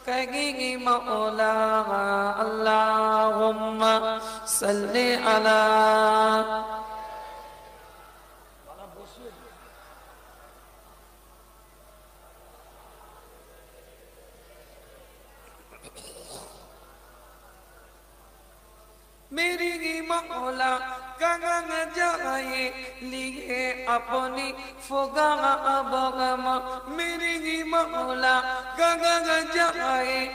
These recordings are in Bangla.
کہیں مولا اللہم صلی علی میری مولا گنگ جائے لیے اپنی فگا بغم میری مولا گنگ جائے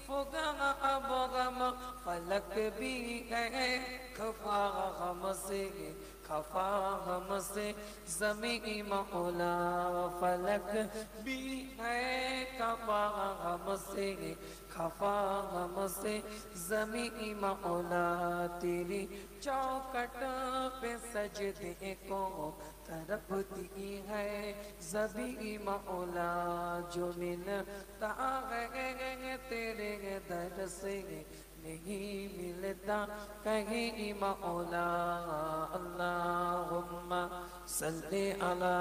فگا بغم فلک بھی ہے خفا غم سے خفا غم سے زمین مولا فلک بھی ہے خفا غم سے خفا غم سے زمین مولا تیری چوکٹ پہ سجدے کو تڑپتی ہے زمین مولا جو ملتا ہے تیرے در سے نہیں ملتا کہیں مولا اللہم صلی علی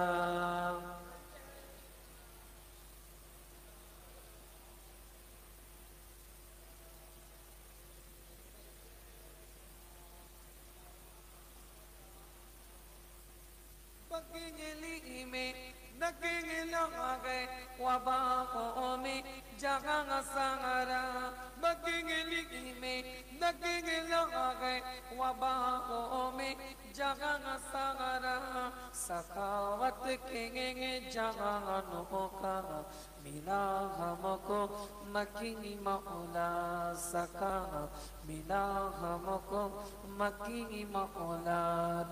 بگلی میں دگل گئے وباؤں میں جہاں سارا بگلی میں دگل گئے وباؤں میں جہاں سارا سخاوت کے جہانوں کا ملا ہم کو مکی مولا سکا ملا ہم کو مکی مولا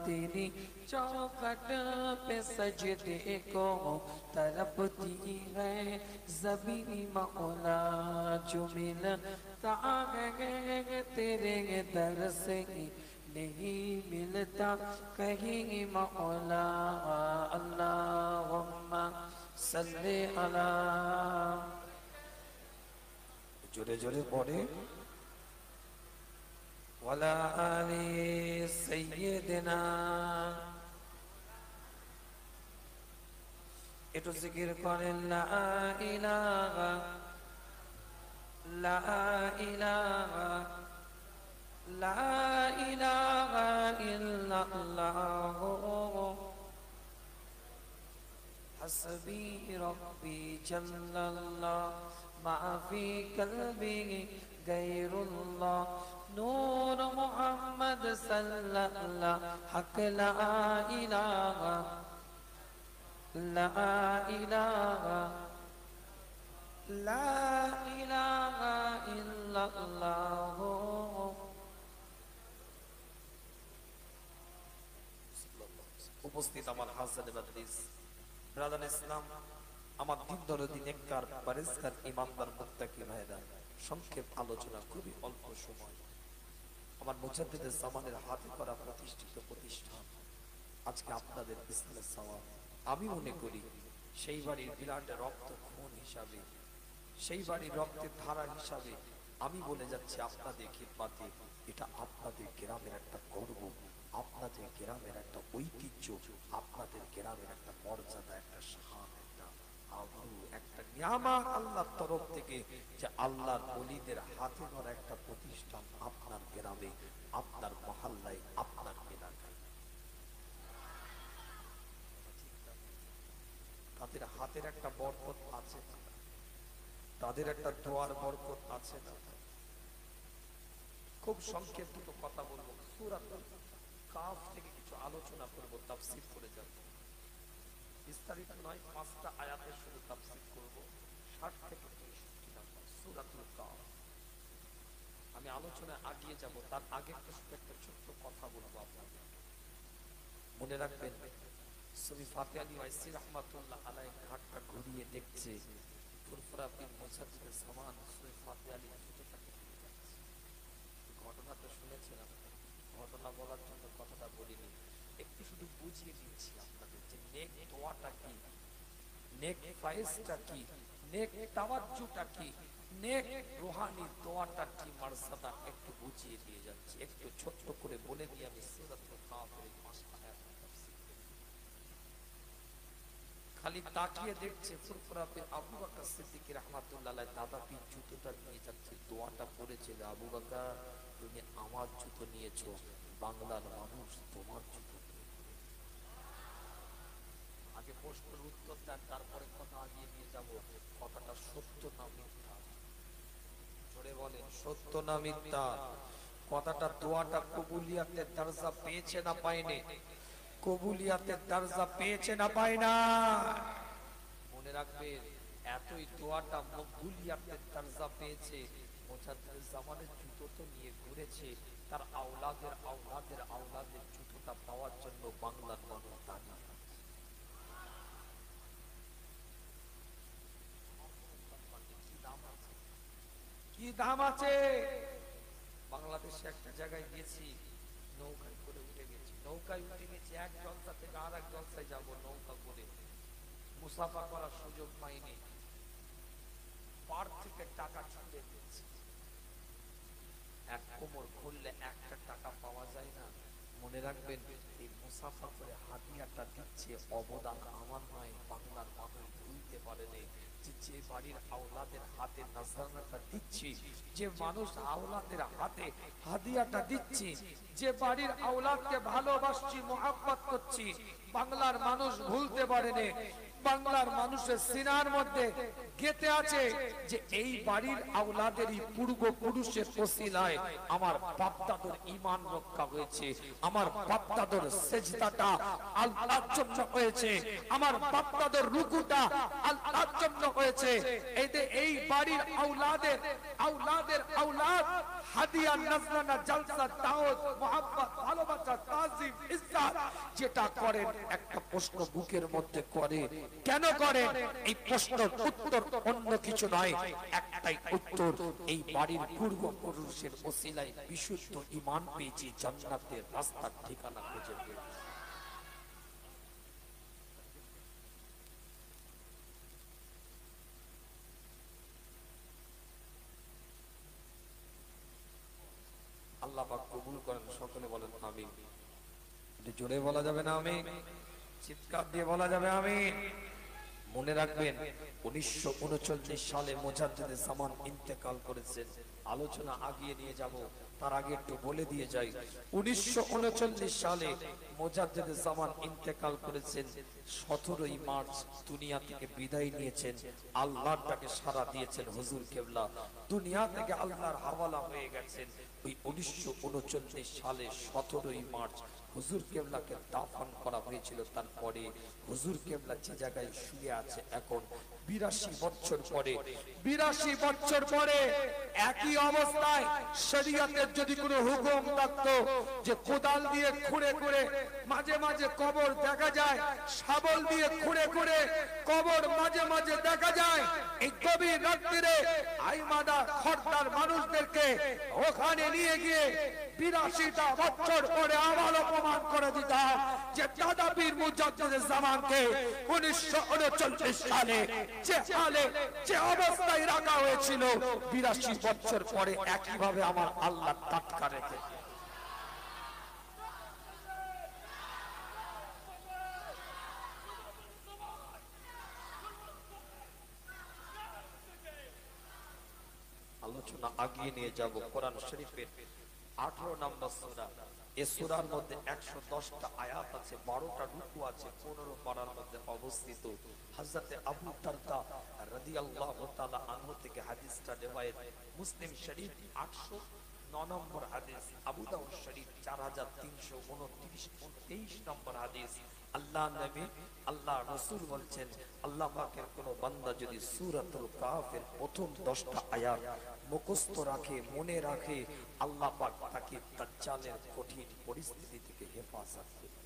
تیری چوکٹ پہ سجدے کو تڑپتی ہے زمین مولا جو ملتا ہے تیرے در سے نہیں ملتا کہیں مولا اللہم صلی علی جورے جورے پڑھے وَلَا آلِ سَيِّدِنَا একটু জিকির করেন লা ইলাহা লা ইলাহা লা ইলাহা ইল্লাল্লাহ হাসবি রব্বি জাল্লাল্লাহ মা ফি কলবি গায়রুল্লাহ নূর মুহাম্মদ সাল্লাল্লাহু হক লা ইলাহা لا إله لا إله إلا الله উপস্থিত আমার হাসান বাদরিস ব্রাদার ইসলাম আমার দিন দরদি নেককার পরেজগার ইমানদার মুত্তাকি ভাইরা সংক্ষেপ আলোচনা খুবই অল্প সময় আমার মুজাদ্দিদে জামানের হাতে করা প্রতিষ্ঠিত প্রতিষ্ঠান আজকে আপনাদের ইসলামের সওয়াব আমি মনে করি সেই বাড়ির বিরাট রক্ত খুন হিসাবে সেই বাড়ির রক্তের ধারা হিসাবে আমি বলে যাচ্ছি আপনাদের খিদমতে এটা আপনাদের গ্রামের একটা গর্ব আপনাদের গ্রামের একটা ঐতিহ্য আপনাদের গ্রামের একটা মর্যাদা একটা শান একটা আবরু একটা নিয়ামত আল্লাহর তরফ থেকে যে আল্লাহর ওলিদের হাতে ধরা একটা প্রতিষ্ঠান আপনার গ্রামে আপনার মহল্লায় আপনার এলাকায় তাদের হাতের একটা বরকত আছে তাদের একটা দোয়ার বরকত আছে না খুব সংক্ষেপ দুটো কথা বলবো সূরাতুল কাফ থেকে কিছু আলোচনা করব তাফসীর করে যাব বিস্তারিত নয় পাঁচটা আয়াতের শুধু তাফসীর করব 60 থেকে 63 নম্বর সূরাতুল কাফ আমি আলোচনা আগিয়ে যাব তার আগে একটা ছোট্ট কথা বলবো আপনাদের মনে রাখবেন সুফি ফাতে আলী ওয়াইসি রাহমাতুল্লাহ আলাইহি ঘাটটা ঘুরিয়ে দেখছে ফুরফুরা বিন মুসাদ্দিদ জামান সুফি ফাতে আলী ঘটনা তো শুনেছেন ঘটনা বলার জন্য কথাটা বলিনি একটু শুধু বুঝিয়ে দিচ্ছি আপনাদের যে নেক দোয়াটা কি নেক ফায়েজটা কি নেক তাওয়াজ্জুটা কি নেক রূহানি দোয়াটা কি মারসাদা একটু বুঝিয়ে দিয়ে যাচ্ছি একটু ছোট্ট করে বলে দিয়ে আমি সূরাতুল কাফের পাঁচটা আয়াত খালি তাকিয়ে দেখছে ফুরফুরা বিন আবু বকর সিদ্দিক রাহমাতুল্লাহ বেলায় দাদা পীর জুতোটা নিয়ে যাচ্ছে, দোয়াটা পড়েছিল, আবু বকর তুমি আমার জুতো নিয়েছো, বাংলার মানুষ তোমার জুতো নিয়ে। আগে প্রশ্নের উত্তর দেন, তারপরে কথা আগিয়ে নিয়ে যাব। কথাটা সত্য না মিথ্যা? জোরে বলেন, সত্য না মিথ্যা? কথাটা, দোয়াটা কবুলিয়াতের দরজা পেয়েছে না পায়নি? কবুলিয়াতের দরজা পেয়েছে না পায় না? মনে রাখবেন, এতই দোয়াটা মকবুলিয়াতের দরজা পেয়েছে, মুজাদ্দিদ জামানের জুতো তো নিয়ে ঘুরেছে, তার আওলাদের আওলাদের আওলাদের জুতোটা পাওয়ার জন্য বাংলার মানুষ দাঁড়িয়ে আছে। কি দাম আছে, কি দাম আছে? বাংলাদেশে একটা জায়গায় গেছি, নৌকায় করে উঠে গেছি, নৌকায় উঠে গেছি, এক জলসা থেকে আর এক জলসায় যাবো নৌকা করে, মুসাফা করার সুযোগ পাইনি, পার থেকে টাকা ছুঁড়ে দিয়েছি। এক কোমর খুললে একটা টাকা পাওয়া যায় না। মনে রাখবেন, এই মুসাফা করে হাদিয়াটা দিচ্ছে, অবদান আমার নয়, বাংলার মানুষ ভুলতে পারেনি। যে বাড়ির আওলাদের হাতে নাজরানাটা দিচ্ছি, যে মানুষ আওলাদের হাতে হাদিয়াটা দিচ্ছি, যে বাড়ির আওলাদকে ভালোবাসছি, মোহাব্বত করছি, বাংলার মানুষ ভুলতে পারেনি। বাংলার মানুষের সিনার মধ্যে গেঁথে আছে যে এই বাড়ির আওলাদেরই পূর্বপুরুষের ওসিলায় আমার বাপ-দাদুর ঈমান রক্ষা হয়েছে, আমার বাপ-দাদুর সেজদাটা আল্লাহর জন্য হয়েছে, আমার বাপ-দাদুর রুকুটা আল্লাহর জন্য হয়েছে। এই বাড়ির আওলাদের আওলাদের আওলাদ হাদিয়া, নাজরানা, জলসা, দাওয়াত, মোহাব্বত, ভালোবাসা, তাজিম, ইজ্জত যেটা করেন, একটা প্রশ্ন বুকের মধ্যে করে, কেন করেন? এই প্রশ্নের উত্তর অন্য কিছু নয়, একটাই উত্তর, এই বাড়ির পূর্বপুরুষের ওসিলায় বিশুদ্ধ ঈমান পেয়েছি, জান্নাতের রাস্তার ঠিকানা খুঁজে পেয়েছি। আল্লাহ পাক কবুল করেন, সকলে বলেন আমিন। জোরে বলা যাবে না আমিন? চিৎকার দিয়ে বলা যাবে আমিন? মনে রাখবেন, 1939 সালে মুজাদ্দিদ জামান ইন্তেকাল করেছেন। আলোচনা আগিয়ে নিয়ে যাব, তার আগে একটু বলে দিয়ে যাই, 1939 সালে মুজাদ্দিদ জামান ইন্তেকাল করেছেন। 17ই মার্চ দুনিয়া থেকে বিদায় নিয়েছেন। আল্লাহর ডাকে সাড়া দিয়েছেন হুজুর কেবলা, দুনিয়া থেকে আল্লাহর হাওয়ালা হয়ে গেছেন। ওই 1939 সালে 17ই মার্চ হুজুর কেবলাকে দাফন করা হয়েছিল। তারপরে হুজুর কেবলা যে জায়গায় শুয়ে আছে এখন 82 বছর পরে, 82 বছর পরে একই অবস্থায় শরীয়তের যদি কোনো হুকুম থাকতো যে কোদাল দিয়ে খুঁড়ে খুঁড়ে মাঝে মাঝে কবর দেখা যায়, শাবল দিয়ে খুঁড়ে খুঁড়ে কবর মাঝে মাঝে দেখা যায়, এই গভীর রাত্রিরে আইমাদা খর্দার মানুষদেরকে ওখানে নিয়ে গিয়ে 82টা বছর পরে আবার অপমান করে দিতাম যে দাদা পীর মুজাদ্দিদ জামানকে 1939 সালে যে হালে যে অবস্থায় রাখা হয়েছিল, 82 বছর পরে একইভাবে আমার আল্লাহ টাটকা রেখে। আলোচনা আগিয়ে নিয়ে যাব। কোরআন শরীফের 18 নম্বর সূরা, এই সূরার মধ্যে 110টা আয়াত আছে, 12টা রুকু আছে, 15 পারার মধ্যে অবস্থিত। হযরতে আবু দারদা রাদিয়াল্লাহু তাআলা আনহু থেকে হাদিসটা রিওয়ায়াত, মুসলিম শরীফ 809 নম্বর হাদিস, আবু দাউদ শরীফ 4329 নম্বর হাদিস। আল্লাহ নবী আল্লাহ রাসূল বলছেন, আল্লাহ পাকের কোন বান্দা যদি সূরাতুল কাহফের প্রথম 10টা আয়াত মুখস্থ রাখে, মনে রাখে, আল্লাহ পাক তাকে দাজ্জালের কঠিন পরিস্থিতি থেকে হেফাজত করবে।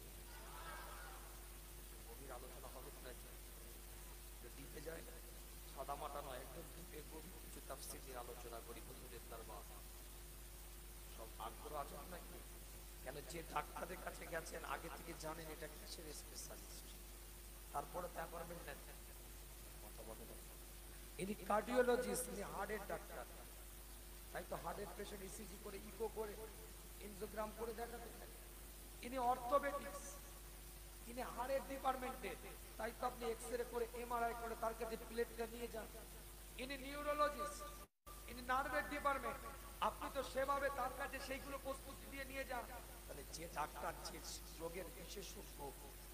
গভীর আলোচনা হবে না, ডিপে যায়, সাদা মাটা নয়, একদম ডিপে গভীর কিছু তাফসীর নিয়ে আলোচনা করি। হুজুরের দরবার সব আগ্রহ আছে নাকি? কেন যে ডাক্তারের কাছে গেছেন আগে থেকে জানেন এটা কিসের স্পেশালিস্ট, তারপরে তা করবেন না, কথা বলে না। ইনি কার্ডিওলজিস্ট, ইনি হার্টের ডাক্তার, তাই তো হার্টের পেশেন্ট ইসিজি করে, ইকো করে, এনজিওগ্রাম করে দেখাতে থাকে। ইনি অর্থোপেডিক্স, ইনি হাড়ের ডিপার্টমেন্টে, তাই তো আপনি এক্সরে করে এমআরআই করে তার কাছে প্লেটটা নিয়ে যান, ইনি নিউরোলজিস্ট, ইনি নার্ভের ডিপার্টমেন্ট, আপনি তো সেভাবে তার কাছে সেইগুলো প্রস্তুতি দিয়ে নিয়ে যান। তাহলে যে ডাক্তার যে রোগের বিশেষজ্ঞ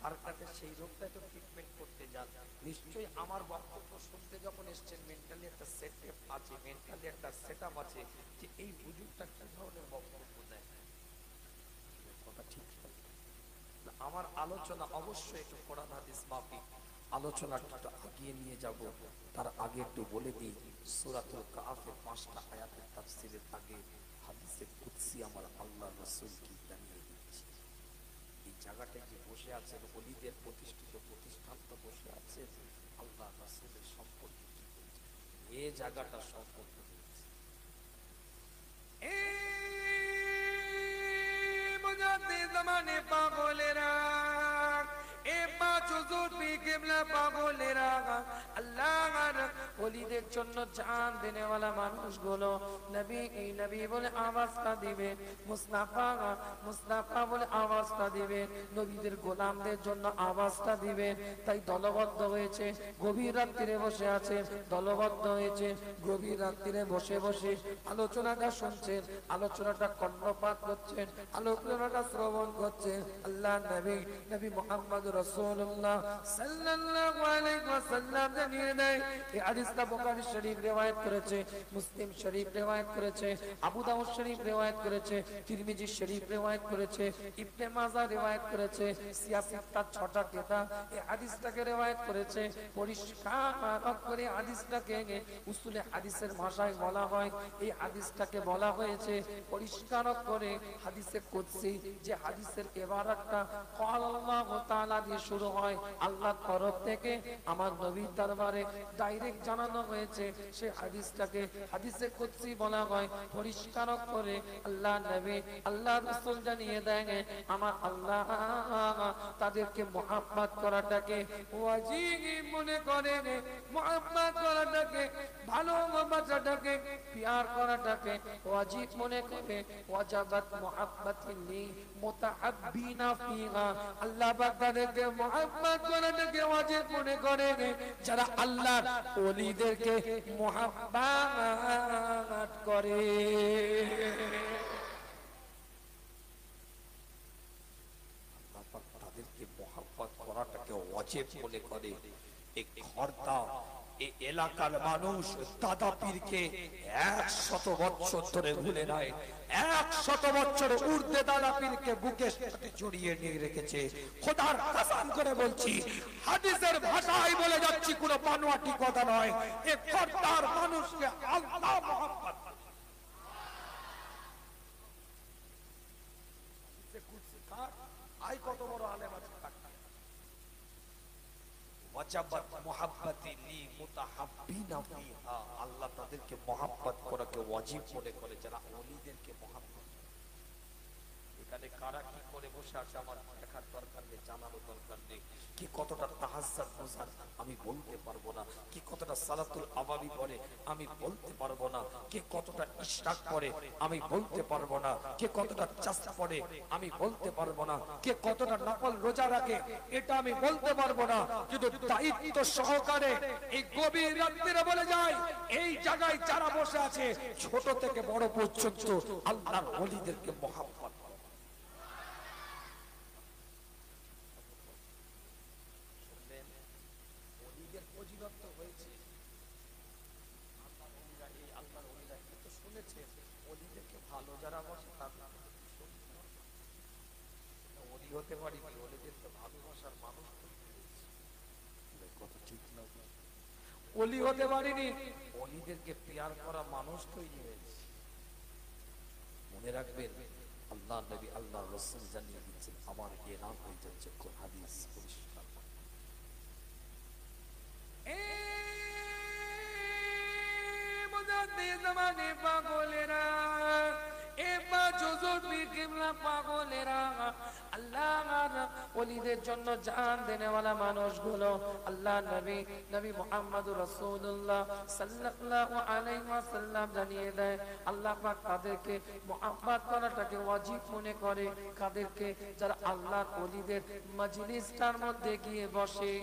তার কাছে সেই রোগটা তো ট্রিটমেন্ট করতে যান, নিশ্চয়ই আমার বক্তব্য শুনতে যখন এসছেন মেন্টালি একটা সেটআপ আছে, মেন্টালি একটা সেটআপ আছে যে এই হুজুরটা কি ধরনের বক্তব্য দেয়। কথা ঠিক না? আমার আলোচনা অবশ্যই একটু কোরআন হাদিস মাফিক আলোচনাটা একটু আগিয়ে নিয়ে যাব। তার আগে একটু বলে দিই, সূরাতুল কাহফের 5টা আয়াতের তাফসীরের আগে হাদিসে কুদসি আমার আল্লাহ রাসূল কি জানিয়ে দিচ্ছে। এই জায়গাটায় যে বসে আছেন ওলিদের প্রতিষ্ঠিত প্রতিষ্ঠানটা বসে আছে আল্লাহ রাসূলের সম্পর্কে কি বলছে, এই জায়গাটা সম্পর্কে বলছে। মুজাদ্দিদ জামানে পাগলেরা, এ পাঁচ হুজুর পি কিবলা পাগলেরা, আল্লাহর ওলিদের জন্য জান দেনেওয়ালা মানুষগুলো নবী এই নবী বলে আওয়াজটা দিবে, মুস্তাফা মুস্তাফা বলে আওয়াজটা দিবে, নবীদের গোলামদের জন্য আওয়াজটা দিবে। তাই দলবদ্ধ হয়েছে, গভীর রাত্রিরে বসে আছে, দলবদ্ধ হয়েছে, গভীর রাত্রিরে বসে বসে আলোচনাটা শুনছেন, আলোচনাটা কর্ণপাত করছেন, আলোচনাটা শ্রবণ করছেন। আল্লাহ নবী নবী মুহাম্মদ রাসূলুল্লাহ সাল্লাল্লাহু আলাইহি ওয়াসাল্লাম জানিয়ে দেয়, এই হাদিসটা বুখারী শরীফ রিওয়ায়াত করেছে, মুসলিম শরীফ রিওয়ায়াত করেছে, আবু দাউদ শরীফ রিওয়ায়াত করেছে, তিরমিজি শরীফ রিওয়ায়াত করেছে, ইবনে মাজাহ রিওয়ায়াত করেছে, সিয়াসিত্তা 6টা কিতাব এই হাদিসটাকে রিওয়ায়াত করেছে। পরিষ্কার করে হাদিসটাকে উসুলে হাদিসের ভাষায় বলা হয়, এই হাদিসটাকে বলা হয়েছে পরিষ্কার করে হাদিসে কুদসি, যে হাদিসের ইবারাতটা ক্বাল আল্লাহু তাআলা দিয়ে শুরু হয়, আল্লাহর তরফ থেকে আমার নবীর দরবারে ডাইরেক্ট জানানো হয়েছে, সেই হাদিসটাকে হাদিসে কুদসি বলা হয়। পরিষ্কার করে আল্লাহ নবী আল্লাহ রাসূল জানিয়ে দেন, আমার আল্লাহ তাদেরকে মুহাব্বত করাটাকে ওয়াজিব মনে করেন, মুহাব্বত করাটাকে ভালোবাসাটাকে প্যার করাটাকে ওয়াজিব মনে করে। ওয়াজাবাত মুহাব্বাতিল্লি মুতাহাব্বিনা ফিহা, আল্লাহ পাক তাদেরকে মুহাব্বত করাটাকে ওয়াজিব মনে করে যারা আল্লাহর ওলিদেরকে মুহাব্বত করে। আল্লাহ পাক তাদেরকে মুহাব্বত করাটাকে ওয়াজিব মনে করে। এই ঘরটা এই এলাকার মানুষ দাদা পীরকে 100 বছর ধরে ভুলে নাই, 100 বছর ঊর্ধ্বে দাদা পীরকে বুকের সাথে জড়িয়ে নিয়ে রেখেছে। খোদার কসম করে বলছি, হাদিসের ভাষায় বলে যাচ্ছি, কোনো বানোয়াটি কথা নয়, এই ঘরটার মানুষকে আল্লাহ মুহাব্বত আই কত বড় আলেম আছে, ওয়াজাবাত মুহাব্বাতিল্লি মুতাহাব্বিনা ফিহা, আল্লাহ তাদেরকে মুহাব্বত করাকে ওয়াজিব মনে করে যারা ওলিদেরকে মুহাব্বত। এখানে কারা কি করে বসে আছে আমার দেখার দরকার নেই, জানারও দরকার নেই। কি কতটা তাহাজ্জুদ গুজার আমি বলতে পারবো না, কি কতটা সালাতুল আওয়াবি পড়ে আমি বলতে পারবো না, কি কতটা ইশরাক পড়ে আমি বলতে পারবো না, কে কতটা চাষা পড়ে আমি বলতে পারবো না, কে কতটা নফল রোজা রাখে এটা আমি বলতে পারবো না। কিন্তু দায়িত্ব সহকারে এই গভীর রাত্রিরে বলে যায়, এই জায়গায় যারা বসে আছে ছোট থেকে বড় পর্যন্ত আল্লাহর ওলিদেরকে মুহাব্বত। হতে পারিনি, ওলিদের তো ভালোবাসার মানুষ কথা ঠিক না, ওলি হতে পারিনি, ওলিদেরকে প্যার করা মানুষ তৈরি হয়েছে। মনে রাখবেন, আল্লাহ নবী আল্লাহ রাসূল জানিয়ে দিচ্ছেন, আমার এলান হয়ে যাচ্ছে হাদিস পরিষ্কার। মুজাদ্দিদ জামানে পাগলেরা, পাগলেরা, আল্লাহর ওলিদের জন্য জান দেনেওয়ালা মানুষগুলো আল্লাহ নবী নবী মুহাম্মদুর রাসূলুল্লাহ সাল্লাল্লাহু আলাইহি ওয়াসাল্লাম জানিয়ে দেয়, আল্লাহ পাক তাদেরকে মুহাব্বত করাটাকে ওয়াজিব মনে করে কাদেরকে, যারা আল্লাহর ওলিদের মজলিসটার মধ্যে গিয়ে বসে।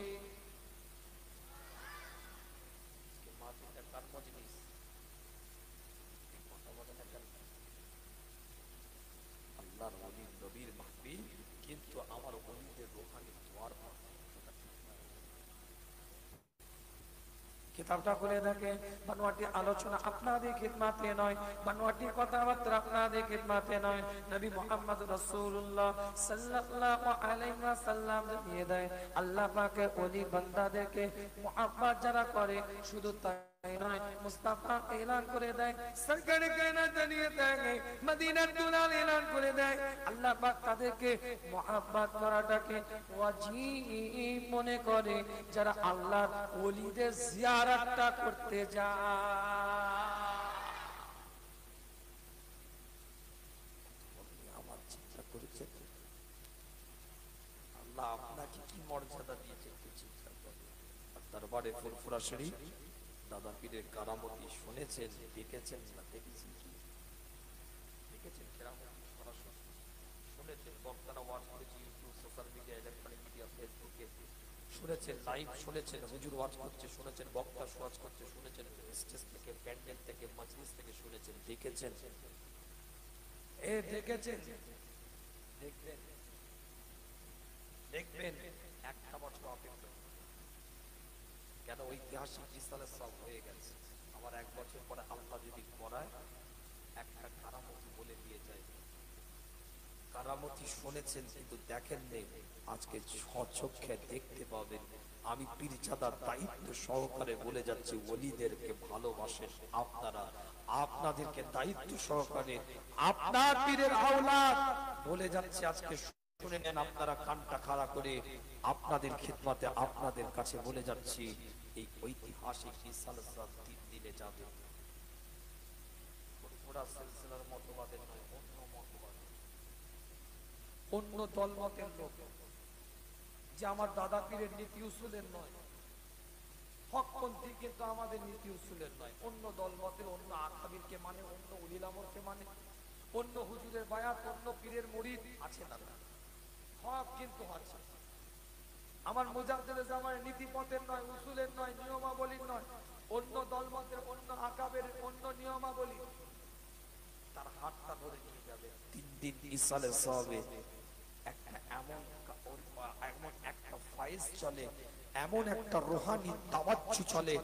কিতাবটা খুলে দেখে, বানোয়াটি আলোচনা আপনাদের খিদমাতে নয়, বানোয়াটি কথাবার্তা আপনাদের খিদমাতে নয়। নবী মুহাম্মদ রাসূলুল্লাহ সাল্লাল্লাহু আলাইহি ওয়াসাল্লাম জানিয়ে দেয়, আল্লাহ পাকের ওলি বান্দাদেরকে মুহাব্বত যারা করে, শুধু তাই নয়, মুস্তাফা এলান করে দেয়, সরকারে কায়নাত জানিয়ে দেয়, মদিনার দুলাল এলান করে দেয়, আল্লাহ পাক তাদেরকে মুহাব্বত করাটাকে ওয়াজিব মনে করে যারা আল্লাহর ওলিদের জিয়ারতটা করতে যায়। আমার চিন্তা করেছে, আল্লাহ আপনাকে কি মর্যাদা দিয়েছে একটু চিন্তা করুন। আর দরবারে ফুরফুরা শরীফ দাদা পীরের কারামতি শুনেছেন, দেখেছেন না দেখেছেন কি? দেখেছেন কেরামতি সরাসরি শুনেছেন, বক্তারা ওয়াজ করেছে YouTube, social media, electronic media, ফেসবুকে শুনেছেন, লাইভ শুনেছেন, হুজুর ওয়াজ করছে শুনেছেন, বক্তা ওয়াজ করছে শুনেছেন, স্টেজ থেকে, প্যান্ডেল থেকে, মজলিস থেকে শুনেছেন, দেখেছেন? এ দেখেছেন? দেখবেন, দেখবেন একটা বছর অপেক্ষা। কেন ঐতিহাসিক রিসালে সব হয়ে গেছে, আমার এক বছর পরে আল্লাহ যদি করায় একটা কারামতি বলে দিয়ে যায়। কারামতি শুনেছেন কিন্তু দেখেন নেই, আজকে স্বচক্ষে দেখতে পাবেন। আমি পীরজাদার দায়িত্ব সহকারে বলে যাচ্ছি, ওলিদেরকে ভালোবাসেন আপনারা, আপনাদেরকে দায়িত্ব সহকারে আপনার পীরের আওলাদ বলে যাচ্ছে, আজকে শুনে নেন আপনারা কানটা খাড়া করে, আপনাদের খিদমতে আপনাদের কাছে বলে যাচ্ছি, এই ঐতিহাসিক রিসালাত 3 দিনে যাবে। পুরা সিলসিলার মতবাদের নয়, অন্য মতবাদ, অন্য দলমতের লোক, যে আমার দাদা পীরের নীতি উসুলের নয়, হকপন্থী কিন্তু আমাদের নীতি উসুলের নয়, অন্য দলমতের, অন্য আকাবিরকে মানে, অন্য উলিল আমরকে মানে, অন্য হুজুরের বায়াত, অন্য পীরের মুরিদ আছে না? হক কিন্তু আছে। আমার মুজাদ্দিদে জামানের নীতিপথের নয়, উসুলের নয়, নিয়মাবলীর নয়, অন্য দলমতের, অন্য আকাবের, অন্য নিয়মাবলী, তার হাতটা ধরে নিয়ে যাবে 3 দিন ইসালের সওয়াবে। একটা এমন একটা ফাইজ চলে, এমন একটা রূহানি তাওয়াজ্জু চলে,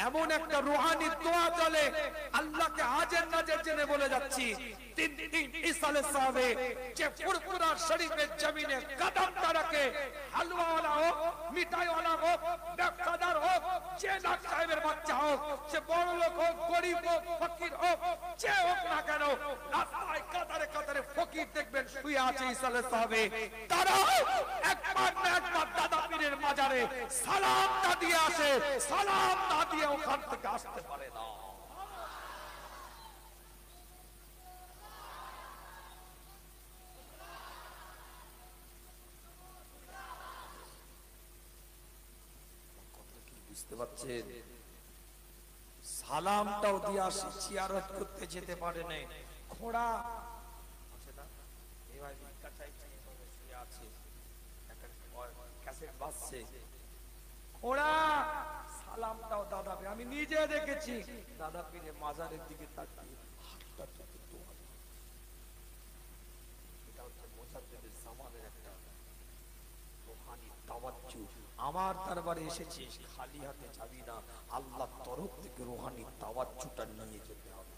এমন একটা রূহানি দোয়া চলে, আল্লাহকে হাজির নাজির জেনে বলে যাচ্ছি, 3 দিন ইসালের সওয়াবে যে ফুরফুরা শরীফের জমিনে কদমটা রাখে, হালওয়াওয়ালা হোক, মিঠাইওয়ালা হোক, বেকাদার হোক, যে লাখ সাহেবের বাচ্চা হোক, সে বড় লোক হোক, গরিব হোক, ফকির হোক, যে হোক না কেন, রাস্তায় কাতারে কাতারে ফকির দেখবেন শুয়ে আছে ইসালের সওয়াবে, তারা একবার না একবার দাদা পীরের মাজারে সালাম না দিয়ে আসে, সালাম না দিয়ে ওখান থেকে আসতে পারে না। বুঝতে পারছেন? সালামটাও দিয়ে আসে, জিয়ারত করতে যেতে পারে না। ঘোড়া আছে না, এবার ভিক্ষা চাইছে, শুয়ে আছে, একটা ক্যাসেট বাজছে, ঘোড়া সালামটাও দাদা পীর, আমি নিজে দেখেছি, দাদা পীরের মাজারের দিকে তাকিয়ে হাতটা তুলে দোয়া। এটা হচ্ছে মুজাদ্দিদে জামানের একটা রূহানি তাওয়াজ্জু। আমার দরবারে এসেছিস, খালি হাতে যাবি না, আল্লাহর তরফ থেকে রূহানি তাওয়াজ্জুটা নিয়ে যেতে হবে।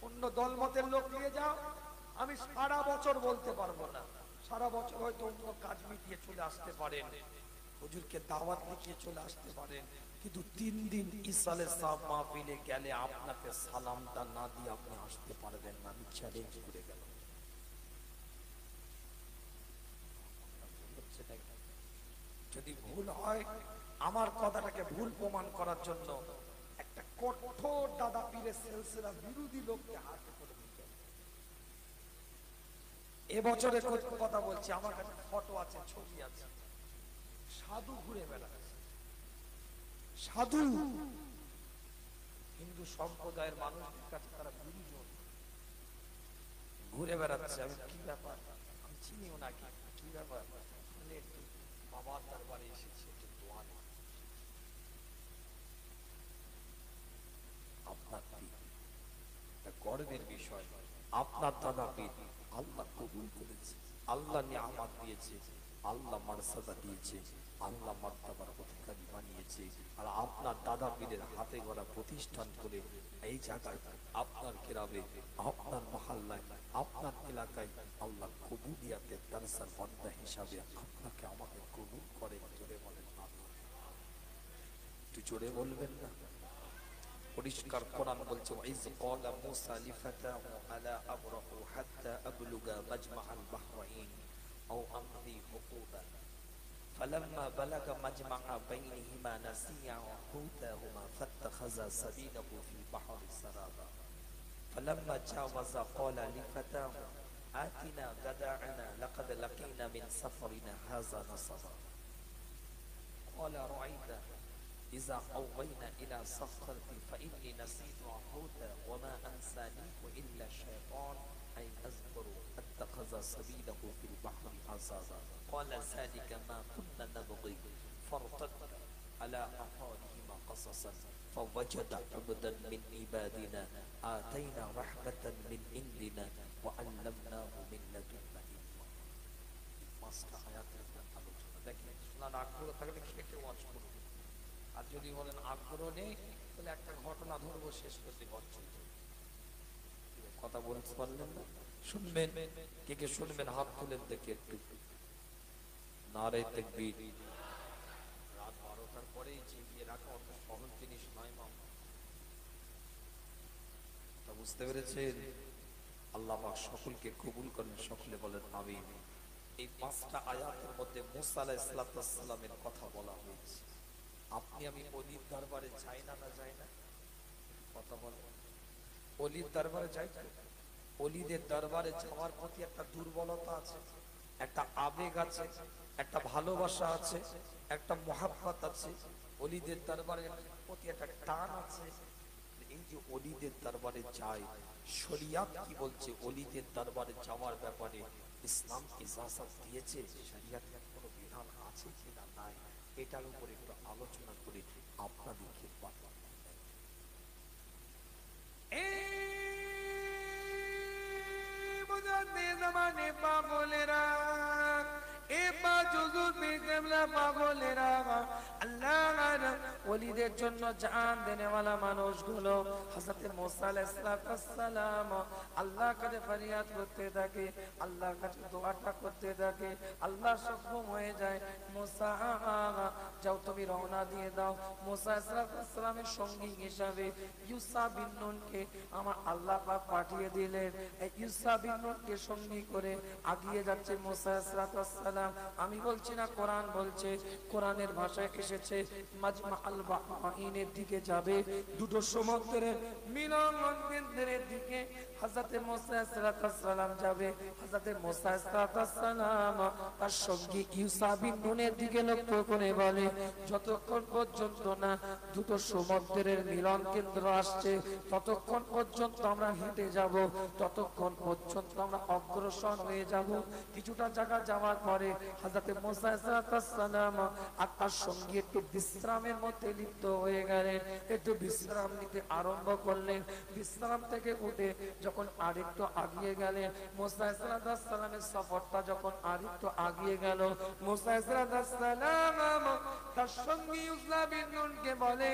অন্য দলমতের লোক নিয়ে যাও, আমি সারা বছর বলতে পারবো না, সারা বছর হয়তো অন্য কাজ মিটিয়ে চলে আসতে পারেন, হুজুরকে দাওয়াত লিখিয়ে চলে আসতে পারেন, কিন্তু 3 দিন ইসালের সাহেব মাহফিলে গেলে আপনাকে সালামটা না দিয়ে আপনি আসতে পারবেন না। আমি চ্যালেঞ্জ করে গেলাম। যদি ভুল হয়, আমার কথাটাকে ভুল প্রমাণ করার জন্য একটা কঠোর দাদা পীরের সিলসিলা বিরোধী লোককে হাতে করে দিতে হবে। এবছরের কথা বলছি, আমার কাছে ফটো আছে, ছবি আছে, সাধু ঘুরে বেড়াচ্ছে, সাধু হিন্দু সম্প্রদায়ের মানুষদের কাছে তারা গুরুজন ঘুরে বেড়াচ্ছে। আমি কি ব্যাপার, আমি চিনিও না, কি ব্যাপার, একটু বাবার দরবারে এসেছে, একটু দোয়া নেই। আপনার পীর, এটা গর্বের বিষয়, আপনার দাদা পীর আল্লাহ কবুল করেছে, আল্লাহ নিয়ামত দিয়েছে, আল্লাহ মার্সাদা দিয়েছে, আল্লাহ মার্তাবার অধিকারী বানিয়েছে। আর আপনার দাদা পীরের হাতে গড়া প্রতিষ্ঠান করে এই জায়গায়, আপনার গ্রামে, আপনার মহল্লায়, আপনার এলাকায় আল্লাহ কবুলিয়াতের দারসার বান্দা হিসাবে আপনাকে আমাকে কবুল করেন। জোরে বলেন আমিন। একটু জোরে বলবেন না? পরিষ্কার কোরআন বলছে, ওয়াইজ ক্বালা মূসা লিফাতাহু আলা আবরাহু হাত্তা আবলুগা মাজমাআল বাহরাইন আও আমদি হুকুবা ফালাম্মা বালাগা মাজমাআ বাইনিহিমা নাসিয়া হুতাহুমা ফাত্তাখাযা সাবিলাহু ফিল বাহরি সারাবা ফালাম্মা জাওয়াজা ক্বালা লিফাতাহু আতিনা গাদা'ানা লাকাদ লাকিনা মিন সাফারিনা হাযা নাসাবা ক্বালা রাআইতা إذا أوغينا إلى صخرة فإني نسيت حوتا وما أنسانيه إلا الشيطان أن أذكره فاتخذ سبيله في البحر عصابا قال ذلك ما كنا نبغي فارتد على آثارهما قصصا فوجد عبدا من عبادنا آتينا رحمة من عندنا وعلمناه من لدنا علما পাঁচটা আয়াতের আলোচনা দেখেন। শোনার আগ্রহ থাকলে খেটে ওয়াচ করুন, আর যদি বলেন আগ্রহ নেই তাহলে একটা ঘটনা ধরবো, শেষ করতে পারছি। কথা বলতে পারলেন না? শুনবেন? কে কে শুনবেন হাত তুলেন দেখি একটু। নারে তাকবীর। রাত 12টার পরেই জিগিয়ে রাখা অত সহজ জিনিস নয় মাম। তা বুঝতে পেরেছেন? আল্লাহ পাক সকলকে কবুল করেন, সকলে বলেন আমিন। এই পাঁচটা আয়াতের মধ্যে মুসা আলাইহিস সালামের কথা বলা হয়েছে। আপনি আমি অলির দরবারে যাই না, না যাই না? কথা বলেন, অলির দরবারে যাই তো? অলিদের দরবারে যাওয়ার প্রতি একটা দুর্বলতা আছে, একটা আবেগ আছে, একটা ভালোবাসা আছে, একটা মহাব্বত আছে। অলিদের দরবারের প্রতি একটা টান আছে। এই যে অলিদের দরবারে যায়, শরিয়াত কি বলছে অলিদের দরবারে যাওয়ার ব্যাপারে? ইসলাম কি ইজাজত দিয়েছে? শরিয়াতের কোনো বিধান আছে কিনা নাই, এটার উপরে একটু আলোচনা করে আপনাদেরকে পাঠাবো। জমানে পাগলেরা, এ বাজুজুর বিকেবলা পাগলেরা, আল্লাহর ওলিদের জন্য জান দেনেওয়ালা মানুষগুলো হযরত মুসা আলাইহিস সালাম আল্লাহর কাছে ফরিয়াদ করতে থাকে, আল্লাহর কাছে দোয়াটা করতে থাকে। আল্লাহ সক্ষম হয়ে যায়, মুসা যাও তুমি রওনা দিয়ে দাও। মুসা আলাইহিস সালামের সঙ্গী হিসাবে ইউসা বিন নুনকে আমার আল্লাহ পাক পাঠিয়ে দিলেন। এই ইউসা বিন নুনকে সঙ্গী করে আগিয়ে যাচ্ছে মুসা আলাইহিস সালাম। আমি বলছি না, কোরআন বলছে, কোরআনের ভাষায় এসেছে মাজমা আল বাহরাইনের দিকে যাবে, দুটো সমুদ্রের মিলন কেন্দ্রের দিকে হযরত মুসা আলাইহিস সালাম যাবে। হযরত মুসা আলাইহিস সালাম তার সঙ্গী ইউসা বিন নুনের দিকে লক্ষ্য করে বলে, যতক্ষণ পর্যন্ত না দুটো সমুদ্রের মিলন কেন্দ্র আসছে ততক্ষণ পর্যন্ত আমরা হেঁটে যাব, ততক্ষণ পর্যন্ত আমরা অগ্রসর হয়ে যাব। কিছুটা জায়গা যাওয়ার পরে হযরত মুসা আলাইহিস সালাম আর তার সঙ্গী একটু বিশ্রামের মধ্যে লিপ্ত হয়ে গেলেন, একটু বিশ্রাম নিতে আরম্ভ করলেন। বিশ্রাম থেকে উঠে যখন আরেকটু আগিয়ে গেলেন, মুসা আলাইহিস সালামের সফরটা যখন আরেকটু আগিয়ে গেল, মুসা আলাইহিস সালাম তার সঙ্গী ইউসা বিন নুনকে বলে,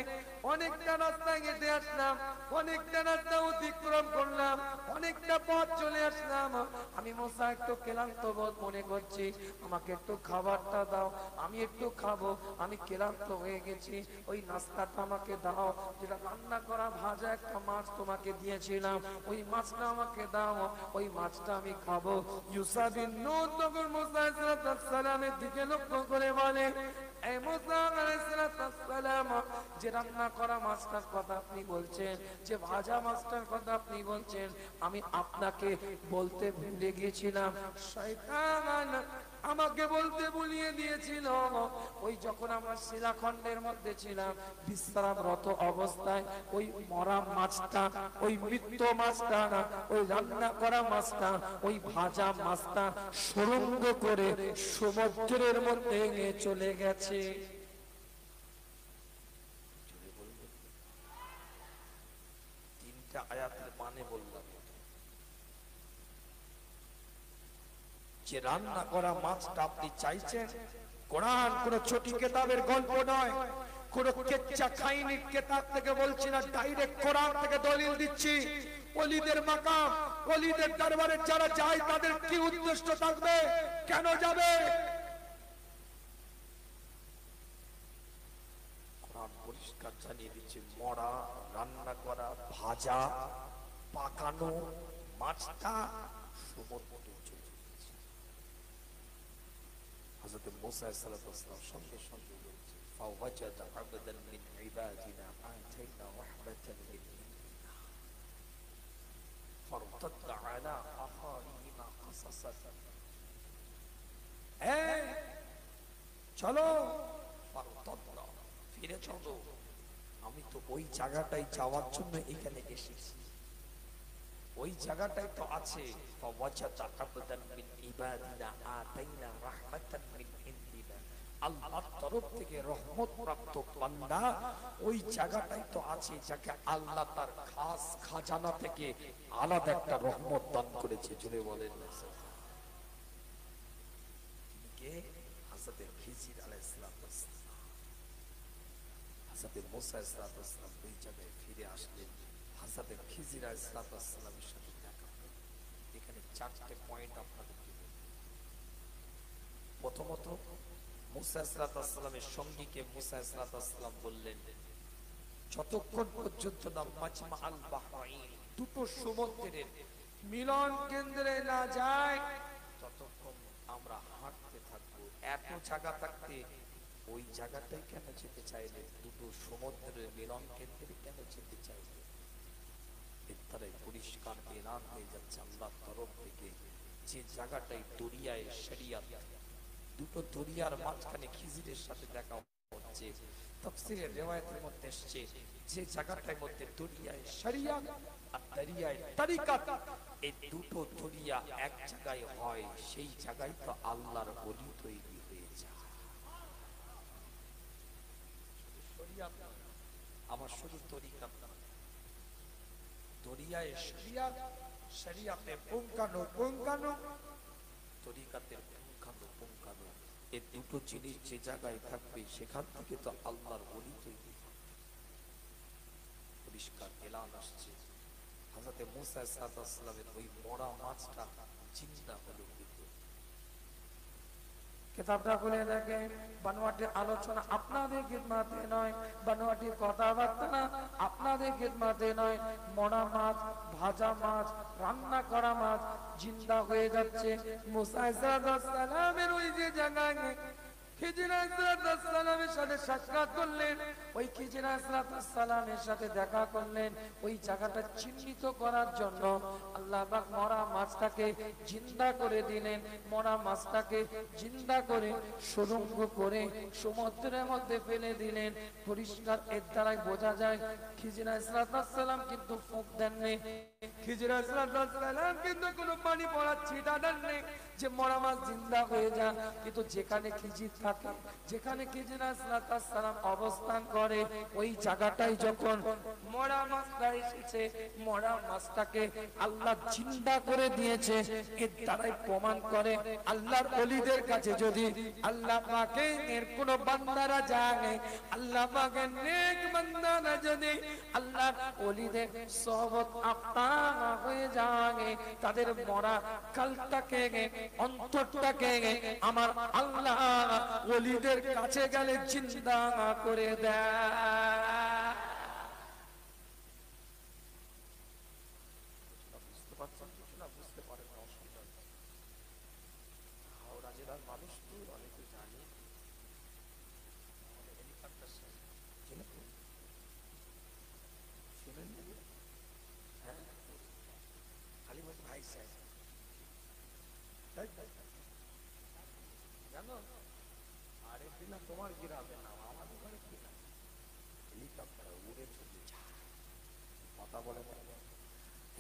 অনেকটা রাস্তা হেঁটে আসলাম, অনেকটা রাস্তা অতিক্রম করলাম, অনেকটা পথ চলে আসলাম, আমি মুসা একটু ক্লান্ত বোধ মনে করছি, আমাকে একটু খাবারটা দাও, আমি একটু খাবো, আমি ক্লান্ত হয়ে গেছি, ওই নাস্তাটা আমাকে দাও, যেটা রান্না করা ভাজা একটা মাছ তোমাকে দিয়েছিলাম, ওই মাছটা আমাকে দাও, ওই মাছটা আমি খাবো। ইউসা বিন নুন তখন মুসা আলাইহিস সালামের দিকে লক্ষ্য করে বলে, এই মুসা আলাইহিস সালাম, যে রান্না করা মাছটার কথা আপনি বলছেন, যে ভাজা মাছটার কথা আপনি বলছেন, আমি আপনাকে বলতে ভুলে গিয়েছিলাম, শয়তান আমাকে বলতে ভুলিয়ে দিয়েছিল। ওই যখন আমরা শিলাখণ্ডের মধ্যে ছিলাম বিশ্রামরত অবস্থায়, ওই মরা মাছটা, ওই মৃত মাছটা, ওই রান্না করা মাছটা, ওই ভাজা মাছটা সুরঙ্গ করে সমুদ্রের মধ্যে চলে গেছে। তিনটা আয়াতের মানে বললাম। যে রান্না করা মাছটা আপনি চাইছেন, কোরআন কোন ছোট কিতাবের গল্প নয়, কোন কেচ্চা খাইনি কিতাব থেকে বলছি না, ডাইরেক্ট কোরআন থেকে দলিল দিচ্ছি। ওলিদের মাকাম, ওলিদের দরবারে যারা যায় তাদের কি উদ্দেশ্য থাকবে, কেন যাবে? কোরআন পরিষ্কার জানিয়ে দিচ্ছে, মরা, রান্না করা, ভাজা, পাকানো মাছটা সমুদ্রে চলে গেছে। হযরত মুসা আলাইহিস সালাম সঙ্গে সঙ্গে বলছে, ফাওয়াজাদা আবদান মিন ইবাদিনা আতাইনা রাহমাতান মিন ইনদিনা ফারতাদা আলা আখারিহিমা কাসাসান। এই চলো, ফারতাদা, ফিরে চলো, আমি তো ওই জায়গাটাই যাওয়ার জন্য এখানে এসেছি, ওই জায়গাটাই তো আছে। ফাওয়াজাদা আবদান মিন ইবাদিনা আতাইনা রাহমাতান মিন ইনদিনা, আল্লাহর তরফ থেকে রহমত প্রাপ্ত বান্দা ওই জায়গাটাই তো আছে, যাকে আল্লাহ তার খাস খাজানা থেকে আলাদা একটা রহমত দান করেছে। জুড়ে বলেন না কে? হযরত খিজির আলাইহিস সালাম। হযরত মুসা আলাইহিস সালাম ওই জায়গায় ফিরে আসলেন, হযরত খিজির আলাইহিস সালামের সাথে দেখা হলো। এখানে চারটে পয়েন্ট আপনাদেরকে বলবো। প্রথমত, মুসা আলাইহিস সালামের সঙ্গীকে মুসা আলাইহিস সালাম বললেন, যতক্ষণ পর্যন্ত না মাজমা আল বাহরাইন, দুটো সমুদ্রের মিলন কেন্দ্রে না যায় ততক্ষণ আমরা হাঁটতে থাকবো। এত জায়গা থাকতে ওই জায়গাটাই কেন যেতে চাইলে? দুটো সমুদ্রের মিলন কেন্দ্রে কেন যেতে চাইলে? এর দ্বারাই পরিষ্কার এলান হয়ে যাচ্ছে আল্লাহর তরফ থেকে, যে জায়গাটাই দরিয়ায় শরিয়াত, দুটো দরিয়ার মাঝখানে খিজিরের সাথে দেখা হচ্ছে। তাফসীরের রিওয়ায়াতের মধ্যে এসেছে, যে জায়গাটার মধ্যে দরিয়ায় শরিয়াত আর দরিয়ায় তরিকত, এই দুটো দরিয়া এক জায়গায় হয়, সেই জায়গায় তো আল্লাহর ওলি তৈরি হয়ে যায়। শরিয়াত আমার শুধু তরিকত না, দরিয়ায় শরিয়াত, শরিয়াতে পুঙ্খানু পুঙ্খানু, তরিকাতের পুঙ্খানু পুঙ্খানু, এই দুটো জিনিস যে জায়গায় থাকবে সেখান থেকে তো আল্লাহর ওলি তৈরি হবে। পরিষ্কার এলান আসছে, হযরত মুসা আলাইহিস সালামের ওই মরা মাছটা জিন্দা হলো। কিতাবটা খুলে দেখে, বানোয়াটির আলোচনা আপনাদের খিদমতে নয়, বানোয়াটির কথাবার্তা না আপনাদের খিদমতে নয়। মরা মাছ, ভাজা মাছ, রান্না করা মাছ জিন্দা হয়ে যাচ্ছে। মুসা আলাইহিস সালামের ওই যে জায়গায় খিজির আলাইহিস সালামের সাথে সাক্ষাৎ করলেন, ওই খিজির আলাইহিস সালামের সাথে দেখা করলেন, ওই জায়গাটা চিহ্নিত করার জন্য আল্লাহ পাক মরা মাছটাকে জিন্দা করে দিলেন। মরা মাছটাকে জিন্দা করে সুরঙ্গ করে সমুদ্রের মধ্যে ফেলে দিলেন। পরিষ্কার এর দ্বারাই বোঝা যায় খিজির আলাইহিস সালাম কিন্তু ফুঁক দেননি, খিজির আলাইহিস সালাম কিন্তু কোনো পানি পড়ার ছিটা দেননি যে মরা মাছ জিন্দা হয়ে যা। কিন্তু যেখানে খিজির থাকে, যেখানে খিজির আলাইহিস সালাম অবস্থান করে, ওই জায়গাটাই যখন মরা মাছটা এসেছে, মরা মাছটাকে আল্লাহ জিন্দা করে দিয়েছে। এর দ্বারাই প্রমাণ করে আল্লাহর ওলিদের কাছে যদি আল্লাহ পাকের কোন বান্দারা যায়, আল্লাহ পাকের নেক বান্দারা যদি আল্লাহর ওলিদের সোহবত আফতানা হয়ে যায়, তাদের মরা কালটাকে, অন্তরটাকে আমার আল্লাহ ওলিদের কাছে গেলে জিন্দা করে দেয়। বুঝতে পারছেন কিছু না? বুঝতে পারেন না, অসুবিধা নেই। হাওড়া জেলার মানুষ তো অনেকে জানি, হেলিকপ্টার চেনেন তো? চেনেন না? হ্যাঁ, খালি বলছে ভাই সাহেব, জানো? আরে দিলাম তোমার গ্রামে না, আমাদের ঘরে কিনা হেলিকপ্টার উড়ে চলে যায়, কথা বলে না।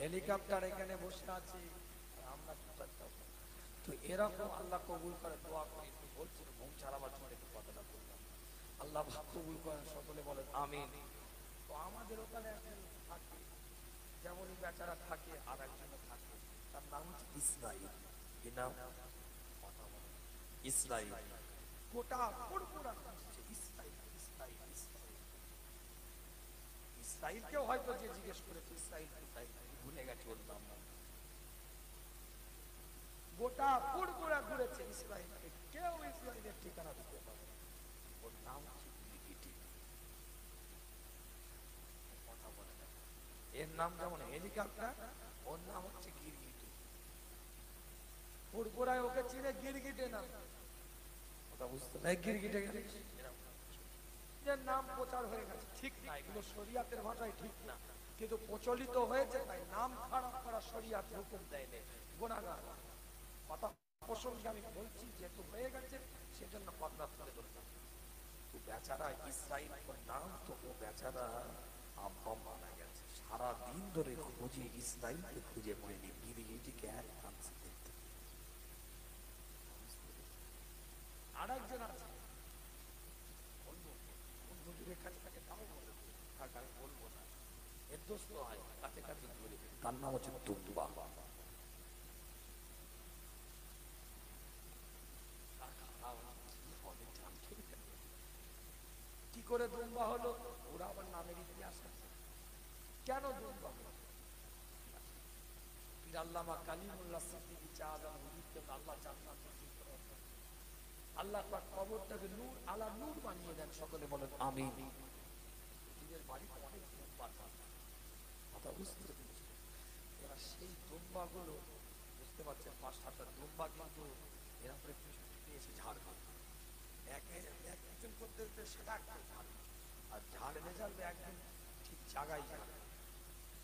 হেলিকপ্টার এখানে বসে আছে, আমরা তো এরকম আল্লাহ কবুল করে দোয়া করি। তুই বলছিস ঘুম ছাড়াবার জন্য একটু কথাটা বললাম, আল্লাহ কবুল করেন, সকলে বলেন আমিন। তো আমাদের ওখানে একজন থাকে, যেমনই বেচারা থাকে আর একজন থাকে, তার নাম হচ্ছে ইসমাইল। কি নাম? ইসরাইল। গোটা ফুরফুরা খুঁজছে ইসরাইল ইসরাইল ইসরাইল। ইসরাইলকেও হয়তো যে জিজ্ঞেস করেছে ইসরাইল কোথায়, ভুলে গেছে ওর নাম। গোটা ফুরফুরা ঘুরেছে ইসরাইলকে, কেউ ইসরাইলের ঠিকানা দিতে পারে না। ওর নাম হচ্ছে গিরগিটি। কথা বলে না, এর নাম যেমন হেলিকপ্টার, ওর নাম হচ্ছে গিরগিটি। ফুরফুরায় ওকে চিনে গিরগিটে নাম। কথা বুঝতে না, গিরগিটে গেলে এর নাম প্রচার হয়ে গেছে। ঠিক না, এগুলো শরিয়াতের ভাষায় ঠিক না, কিন্তু প্রচলিত হয়েছে, তাই নাম খারাপ করা শরিয়াত হুকুম দেয় না, গুনাহগার। কথা প্রসঙ্গে আমি বলছি, যেহেতু হয়ে গেছে সেজন্য কথা তুলে ধরলাম। তো বেচারা ইসরাইল ওর নাম, তো ও বেচারা আব্বা মারা গেছে, সারা দিন ধরে খুঁজে ইসরাইলকে খুঁজে পায়নি, গিরগিটিকে এক কাছে দেখতে। আর একজন আছে, বলবো কোন হুজুরের কাছে তাকে তাও বলবো, তার আমি বলবো না, এর দোষ তো হয় কাছে কাছে ঘুরে। তার নাম হচ্ছে তুম্বা। কি করে দুম্বা হলো, ওরা আবার নামের ইতিহাস আছে। কেন দুম্বা হলো? পীর আল্লামা কালিমুল্লাহ সিদ্দিকী চাঁদান হুজুরকে আল্লাহ জান্নাত নসিব করেন। আল্লাহ পাক কবরটাকে নূর আলা নূর বানিয়ে দেন, সকলে বলেন আমিন। পীরের বাড়িতে অনেক দুম্বা থাকে, কথা বুঝতে পেরেছেন? এরা সেই দুম্বাগুলো, বুঝতে পারছেন, 5-7টা দুম্বা কিন্তু এরা করে এসে ঝাড়বে, একজন করতে করতে সেটা একটা ঝাড়বে, আর ঝাড়লে ঝাড়বে একদিন ঠিক জায়গায় ঝাড়বে।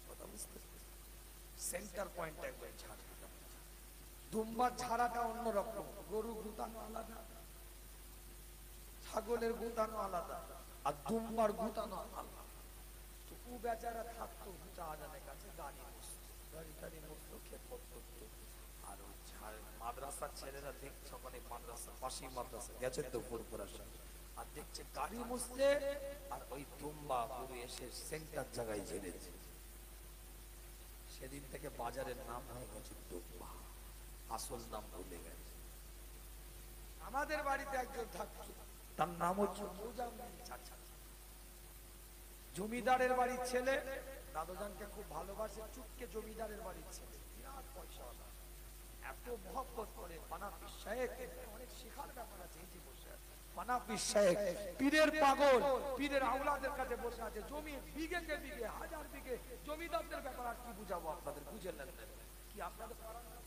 কথা বুঝতে পেরেছেন? সেন্টার পয়েন্ট একবার ঝাড়বে। দুম্বার ঝাড়াটা অন্যরকম, গরু গুতানো আলাদা, ছাগলের গুতানো আলাদা, আর দুম্বার গুতানো আলাদা। তো ও বেচারা থাকতো শাহজাহানের কাছে, গাড়ি টাড়ি মুছতো, খেদমত করতো। আর ওই মাদ্রাসার ছেলেরা দেখছে, ওখানে মাদ্রাসা পাশেই মাদ্রাসা গেছে তো ফুরফুরার সাথে, আর দেখছে গাড়ি মুছতে, আর ওই তুম্বা পুরো এসে সেন্টার জায়গায় ঝেড়েছে। সেদিন থেকে বাজারের নাম হয়ে গেছে তুম্বা, আসল নাম ভুলে গেছে। আমাদের বাড়িতে একজন থাকতো, তার নাম হচ্ছে মোজাম্মেল চাচা, জমিদারের বাড়ির ছেলে। দাদুজানকে খুব ভালোবাসে, চুপকে জমিদারের বাড়ির ছেলে, বিরাট পয়সাওয়ালা, এত মহব্বত করে। পানাফি শায়েখ, অনেক শেখার ব্যাপার আছে। এই যে বসে আছে পানাফি শায়েখ, পীরের পাগল, পীরের আওলাদের কাছে বসে আছে, জমি বিঘে কে বিঘে, হাজার বিঘে, জমিদারদের ব্যাপার আর কি বুঝাবো আপনাদের, বুঝে নেন কি আপনাদের পাড়ার নাম?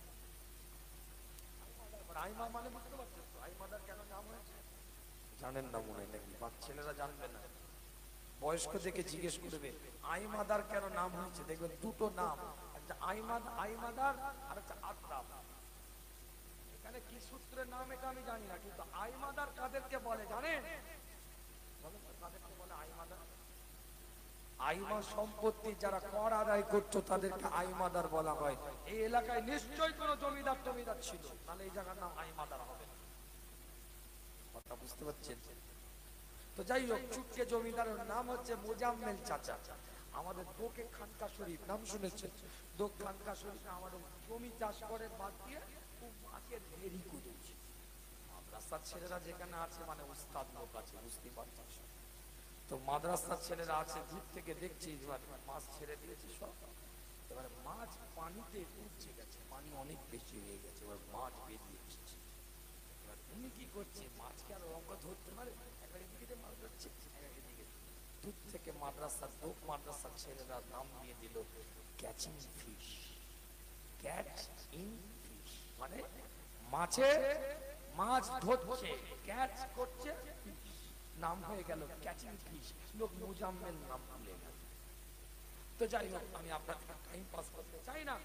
আইমা মানে বুঝতে পারছেন তো, আইমাদার কেন নাম হয়েছে? জানেন না মনে হয় নাকি? ছেলেরা জানবে না, বয়স্ক থেকে জিজ্ঞেস করবে আইমাদার কেন নাম হয়েছে, দেখবেন দুটো নাম, একটা আইমাদার আর একটা আত্রাব। এখানে কি সূত্রের নাম এটা আমি জানি না, কিন্তু আইমাদার কাদেরকে বলে জানেন? বলেন তো কাদেরকে বলে আইমাদার? আইমা সম্পত্তি যারা কর আদায় করতো তাদেরকে আইমাদার বলা হয়। এই এলাকায় নিশ্চয়ই কোনো জমিদার টমিদার ছিল, তাহলে এই জায়গার নাম আইমাদার হবে না। কথা বুঝতে পারছেন? তো যাই হোক, চুটকে জমিদারের নাম হচ্ছে মোজাম্মেল চাচা। আমাদের দোকে খানকা শরীফ নাম শুনেছেন? দোক খানকা শরীফে আমাদের জমি চাষ করে বাদ দিয়ে খুব মাছের ভেরি করেছে। মাদ্রাসার ছেলেরা যেখানে আছে মানে উস্তাদ লোক আছে, বুঝতে পারছিস? তো মাদ্রাসার ছেলেরা আছে, দূর থেকে দেখছি এবার মাছ ছেড়ে দিয়েছে সব, এবার মাছ পানিতে উঠছে গেছে, পানি অনেক বেশি হয়ে গেছে, এবার মাছ বেরিয়ে এসছে। এবার উনি কি করছে, মাছকে আর অঙ্ক ধরতে পারে, একবার এদিকে মাছ ধরছে, এদিকে। দূর থেকে মাদ্রাসার ছেলেরা নাম দিয়ে দিল catching fish. Catching fish মানে মাছ ধরছে, ক্যাচ করছে, নাম হয়ে গেল ক্যাচিং ফিশ। লোক মোজাম্মেল নাম ভুলে গেল। তো যাই হোক, আমি আপনাদের টাইম পাস করতে চাই না,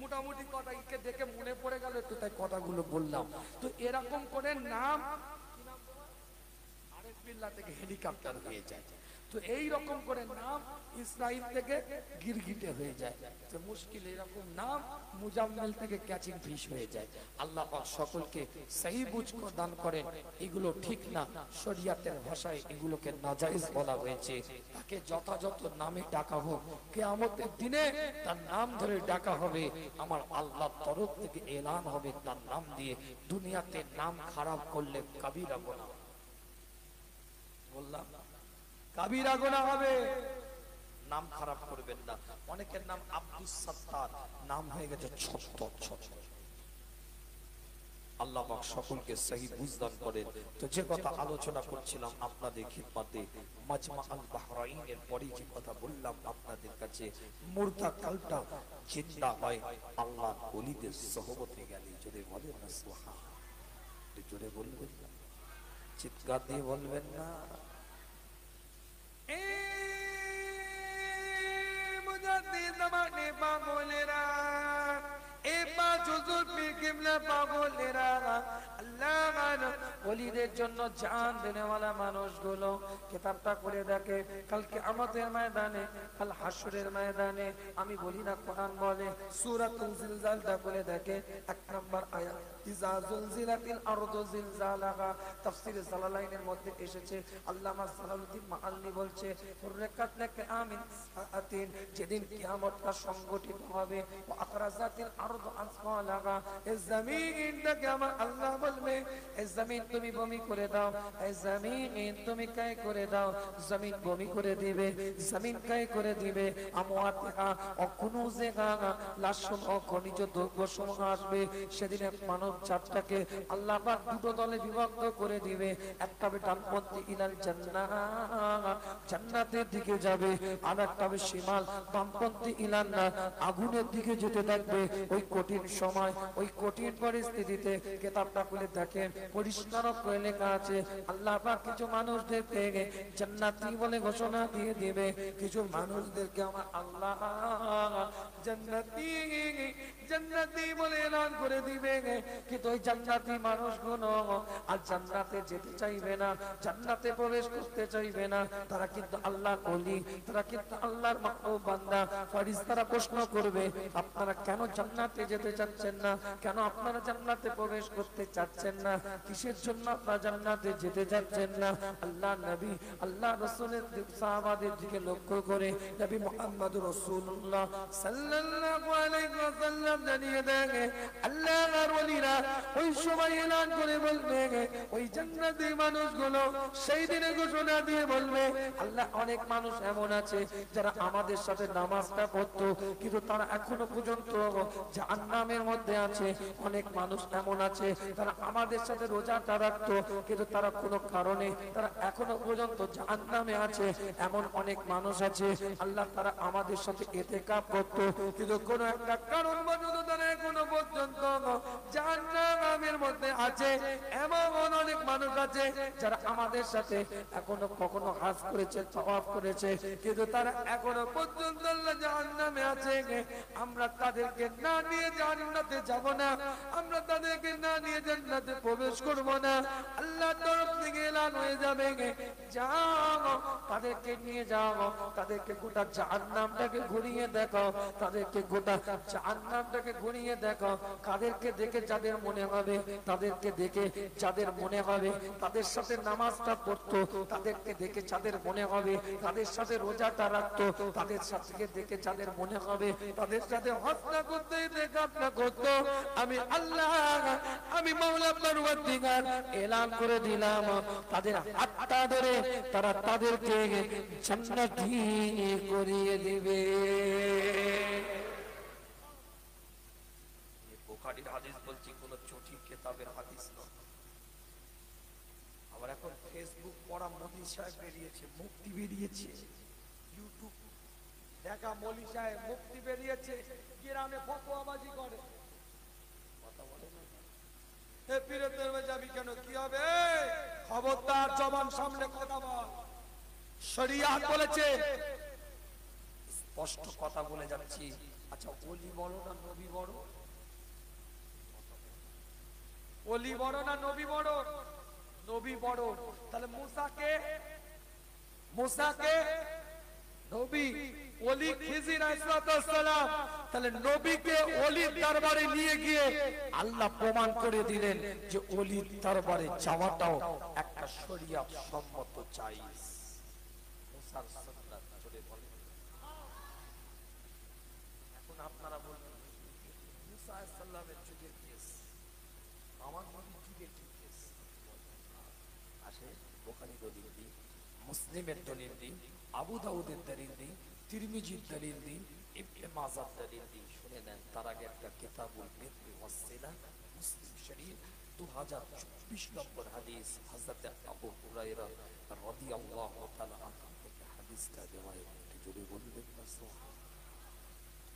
মোটামুটি কথাকে দেখে মনে পড়ে গেল একটু, তাই কথাগুলো বললাম। তো এরকম করে নাম, আরেক বিল্লা থেকে হেলিকপ্টার হয়ে যায়। তো এই রকম করে নাম ইসরাইল থেকে গিরগিটে হয়ে যায়, তো মুশকিল এরকম নাম মুজাম্মেল থেকে ক্যাচিং ফিশ হয়ে যায়। আল্লাহ পাক সকলকে সহি বুঝ দান করেন। এগুলো ঠিক না, শরিয়াতের ভাষায় এগুলোকে নাজায়েজ বলা হয়েছে। তাকে যথাযথ নামে ডাকা হোক, কিয়ামতের দিনে তার নাম ধরে ডাকা হবে, আমার আল্লাহর তরফ থেকে এলান হবে তার নাম দিয়ে। দুনিয়াতে নাম খারাপ করলে কাবিরা গুনাহ, বললাম কাবিরা গুনাহ হবে। নাম খারাপ করবেন না। অনেকের নাম আব্দুস সাত্তার, নাম হয়ে গেছে ছত্তর ছত্তর। আল্লাহ পাক সকলকে সহি বুঝদান করেন। তো যে কথা আলোচনা করছিলাম আপনাদের খিদমতে, মাজমা আল বাহরাইনের পরে যে কথা বললাম আপনাদের কাছে, মুর্দা কালটা জিন্দা হয় আল্লাহর ওলিদের সহবতে গেলে। যদি বলেন না সুবহানাল্লাহ, জোরে বলবেন না, চিৎকার দিয়ে বলবেন না। মুজাদ্দিদ জামানে পাগলেরা, এ পাঁচ হুজুর পীর কিবলা পাগলেরা, আল্লাহর ওলিদের জন্য জান দেনেওয়ালা মানুষগুলো কিতাবটা করে দেখে কালকে আমাদের ময়দানে, কাল হাসরের ময়দানে। আমি বলি না, কোরআন বলে সূরাতুল জিলজালটা করে দেখে 1 নম্বর আয়াত, ইজা জুলজিলাতিল আরদু জিলজালাহা। তাফসীরে জালালাইনের মধ্যে এসেছে, আল্লামা জালালউদ্দিন মাআল্লি বলছে ফুরকাত লাকা আমিন সাআতিন, যেদিন কিয়ামতটা সংগঠিত হবে, ওয়া আখরাজাতিল আরদু আসফালাহা, এই জমিনটাকে আমার আল্লাহ বলবে, এই জমিন তুমি বমি করে দাও, এই জমিন তুমি কায় করে দাও। জমিন বমি করে দিবে, জমিন কায় করে দিবে। আমওয়াতিহা ও কুনুজিহা, লাশম ও খনিজ দ্রব্য সমূহ আসবে। সেদিন এক মানব জাতটাকে আল্লাহ পাক দুটো দলে বিভক্ত করে দিবে। একটা হবে ডানপন্থী ইলাল জান্নাহ, জান্নাতের দিকে যাবে, আর একটা হবে শিমাল বামপন্থী ইলান নার, আগুনের দিকে যেতে থাকবে। ওই কঠিন সময়, ওই কঠিন পরিস্থিতিতে কিতাবটা খুলে দেখেন, পরিষ্কার করে লেখা আছে আল্লাহ পাক কিছু মানুষদেরকে জান্নাতি বলে ঘোষণা দিয়ে দিবে, কিছু মানুষদেরকে আমার আল্লাহ জান্নাতি জান্নাতি বলে এলান করে দিবে। কিন্তু ওই জান্নাতি মানুষগুলো আর জান্নাতে যেতে চাইবে না, জান্নাতে প্রবেশ করতে চাইবে না। তারা কিন্তু আল্লাহর ওলি, তারা কিন্তু আল্লাহর মাহবুব বান্দা। ফেরেশতারা প্রশ্ন করবে, আপনারা কেন জান্নাতে যেতে চাচ্ছেন না? কেন আপনারা জান্নাতে প্রবেশ করতে চাচ্ছেন না? কিসের জন্য আপনারা জান্নাতে যেতে চাচ্ছেন না? আল্লাহ নবী, আল্লাহ রাসূলের সাহাবাদের দিকে লক্ষ্য করে নবী মুহাম্মদ রাসূলুল্লাহ সাল্লাল্লাহু আলাইহি ওয়াসাল্লাম জানিয়ে দেন, আল্লাহর ওলিরা ওই সময় এলান করে বলবে, ওই জান্নাতি মানুষগুলো সেই দিনে ঘোষণা দিয়ে বলবে, আল্লাহ অনেক মানুষ এমন আছে যারা আমাদের সাথে নামাজটা পড়তো, কিন্তু তারা এখনো পর্যন্ত জাহান্নামের মধ্যে আছে। অনেক মানুষ এমন আছে তারা আমাদের সাথে রোজাটা রাখতো, কিন্তু তারা কোনো কারণে তারা এখনো পর্যন্ত জাহান্নামে আছে। এমন অনেক মানুষ আছে আল্লাহ তারা আমাদের সাথে ইতিকাফ করতো, কিন্তু কোনো একটা কারণ বশত তারা এখনো পর্যন্ত জাহান্নামের মধ্যে আছে। এমন অনেক মানুষ আছে যারা আমাদের সাথে এখনো কখনো হজ করেছে, তাওয়াফ করেছে, কিন্তু তারা এখনো পর্যন্ত আল্লাহ জাহান্নামে আছে। আমরা তাদেরকে না নিয়ে জান্নাতে যাব না, আমরা তাদেরকে না নিয়ে জান্নাতে প্রবেশ করব না। আল্লাহর তরফ থেকে এলান হয়ে যাবে, যাও তাদেরকে নিয়ে যাও, তাদেরকে গোটা জাহান্নামটাকে ঘুরিয়ে দেখো, তাদেরকে গোটা জাহান্নামটাকে ঘুরিয়ে দেখো। কাদেরকে দেখে যাদের মনে হবে, তাদেরকে দেখে যাদের মনে হবে তাদের সাথে নামাজটা পড়তো, তাদেরকে দেখে যাদের মনে হবে তাদের সাথে রোজাটা রাখতো, তাদের সাথে দেখে যাদের মনে হবে তাদের সাথে হত্যা করতে দেখা করতো। আমি আল্লাহ, আমি মাওলা পরওয়ারদিগার এলান করে দিলাম, তাদের হাতটা ধরে তারা তাদেরকে জান্নাতি করিয়ে দিবে। বুখারীর হাদিস বলছি, কোন চটি কিতাবের হাদিস নয়। আবার এখন ফেসবুক পড়া মোদি সাহেব বেরিয়েছে, মুক্তি বেরিয়েছে, ইউটিউব দেখা মৌলী সাহেব মুক্তি বেরিয়েছে, গ্রামে ফতোয়াবাজি করে, কথা বলে না, হে পীরের দরবারে যাবি কেন, কি হবে? খবরদার, জবান সামনে কথা বল। শরিয়াত বলেছে, স্পষ্ট কথা বলে যাচ্ছি। আচ্ছা, ওলি বড় না নবী বড়? ওলি বড় না নবী বড়? নবী বড়। তাহলে মুসাকে মুসাকে নবী, ওলি খিজির আলাইহিস সালাম, তাহলে নবীকে ওলির দরবারে নিয়ে গিয়ে আল্লাহ প্রমাণ করে দিলেন যে ওলির দরবারে যাওয়াটাও একটা শরীয়ত সম্মত জায়েজ। মুসার সুন্নাত জোরে বলেন। এখন আপনারা বলবেন মুসা আলাইহিস সালামের যুগের কেস, আমার নবীর যুগের কি কেস? আসে বুখারী দলিল দিই, মুসলিমের দলিল দিই, আবু দাউদের দলিল দিই, তিরমিজির দলিল দিই, ইবনে মাজার দলিল দিই। শুনে নেন, তার আগে একটা কিতাবুল বিররি ওয়াসসিলা, মুসলিম শরীফ 2024 নম্বর হাদিস, হযরত আবু হুরায়রা রাদিয়াল্লাহু তাআলা আনহু থেকে হাদিসটা রিওয়ায়াত। একটু জোরে বলবেন না সুবহানাল্লাহ,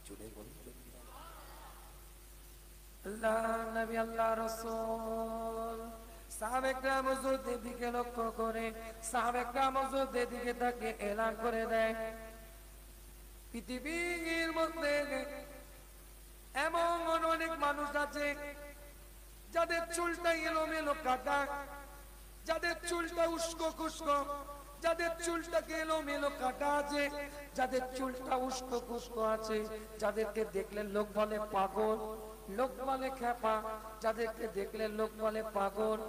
জোরে বলবেন না। আল্লাহ নবী, আল্লাহ রাসূল সাহাবায়ে কেরাম হুজুরদের দিকে লক্ষ্য করে, সাহাবায়ে কেরাম হুজুরদের দিকে তাকিয়ে এলান করে দেয়, পৃথিবীর মধ্যে এমন অনেক মানুষ আছে যাদের চুলটা এলোমেলো কাটা, যাদের চুলটা উস্কো খুস্কো, যাদের চুলটা এলোমেলো কাটা আছে, যাদের চুলটা উস্কো খুস্কো আছে, যাদেরকে দেখলে লোক বলে পাগল, লোক বলে খেপা, যাদেরকে দেখলে লোক বলে পাগল,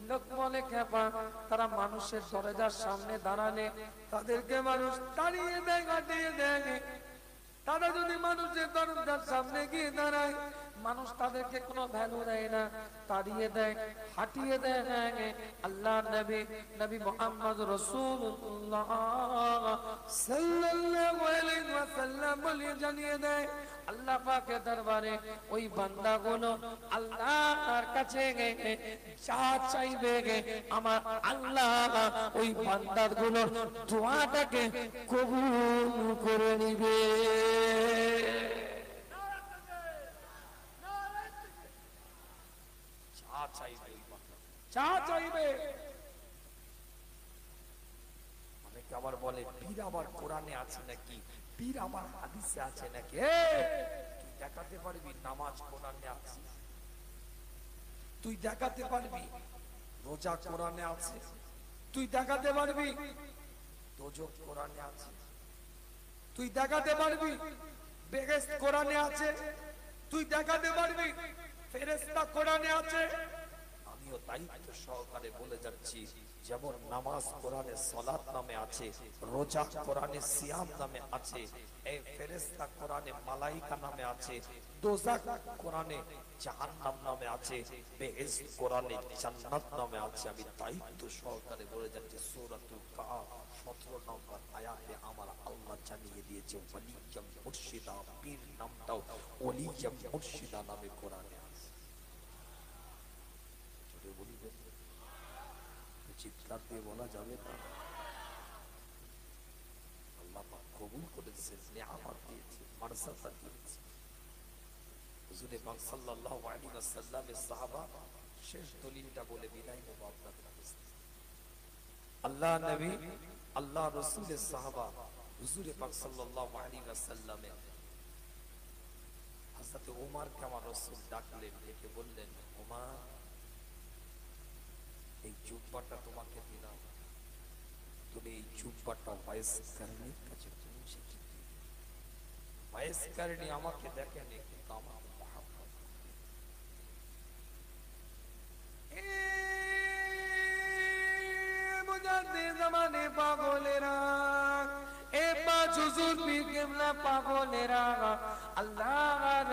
লোক বলে খেপা, তারা মানুষের দরজার সামনে দাঁড়ালে তাদেরকে মানুষ দাঁড়িয়ে দেয়, গাটিয়ে দেয়। তারা যদি মানুষের দরজার সামনে গিয়ে দাঁড়ায়, মানুষ তাদেরকে কোনো ভ্যালু দেয় না, তাড়িয়ে দেয়, হাঁটিয়ে দেয়। আল্লাহ নবী, নবী মুহাম্মদ রাসূলুল্লাহ সাল্লাল্লাহু আলাইহি ওয়াসাল্লাম বলে জানিয়ে দেয়, আল্লাহ পাকের দরবারে ওই বান্দাগুলো আল্লাহর কাছে যা চাইবে, আমার আল্লাহ ওই বান্দাগুলোর দোয়াটাকে কবুল করে নিবে। যা চাইবে। অনেকে আবার বলে পীর আবার কোরআনে আছে নাকি, পীর আবার হাদিসে আছে নাকি? তুই দেখাতে পারবি নামাজ কোরআনে আছে? তুই দেখাতে পারবি রোজা কোরআনে আছে? তুই দেখাতে পারবি দোজখ কোরআনে আছে? তুই দেখাতে পারবি বেহেশত কোরআনে আছে? তুই দেখাতে পারবি ফেরেশতা কোরআনে আছে? আমিও দায়িত্ব সহকারে বলে যাচ্ছি, যেমন নামাজ কোরআনে সালাত নামে আছে, রোজা কোরআনে সিয়াম নামে আছে, এই ফেরেশতা কোরআনে মালাইকা নামে আছে, দোজখ কোরআনে জাহান্নাম নামে আছে, বেহেশত কোরআনে জান্নাত নামে আছে। আমি দায়িত্ব সহকারে বলে যাচ্ছি, সূরাতুল কাহফ 17 নম্বর আয়াতে আমার আল্লাহ জানিয়ে দিয়েছে ওয়ালিয়া মুর্শিদা, পীর নামটাও ওয়ালিয়া মুর্শিদা নামে কোরআনে আছে। যদি বলিবেন চিৎকার দিয়ে বলা যাবে না? আল্লাহ পাক কবুল করেছেন, নিয়ামত দিয়েছে, মারসাতা দিয়েছে। হুজুর পাক সাল্লাল্লাহু আলাইহি ওয়াসাল্লামের সাহাবা শেষ দলিলটা বলে বিদায় নেব আপনাদের কাছে। আল্লাহ নবী, আল্লাহ রাসূলের সাহাবা হুজুর পাক সাল্লাল্লাহু আলাইহি ওয়াসাল্লামের হযরত ওমরকে আমার রাসূল ডাকলেন, ডেকে বললেন, ওমর, এই জুব্বাটা তোমাকে দিলাম, তুমি এই জুব্বাটা ওয়াইস কারণীর কাছে তুমি শিখে দিও। ওয়াইস কারণী আমাকে দেখেনি, কিন্তু আমার মুহাম্মদ মুজাদ্দিদ জামানে পাগলেরা, এ পাঁচ হুজুর পীর কেবলা পাগলেরা, আল্লাহর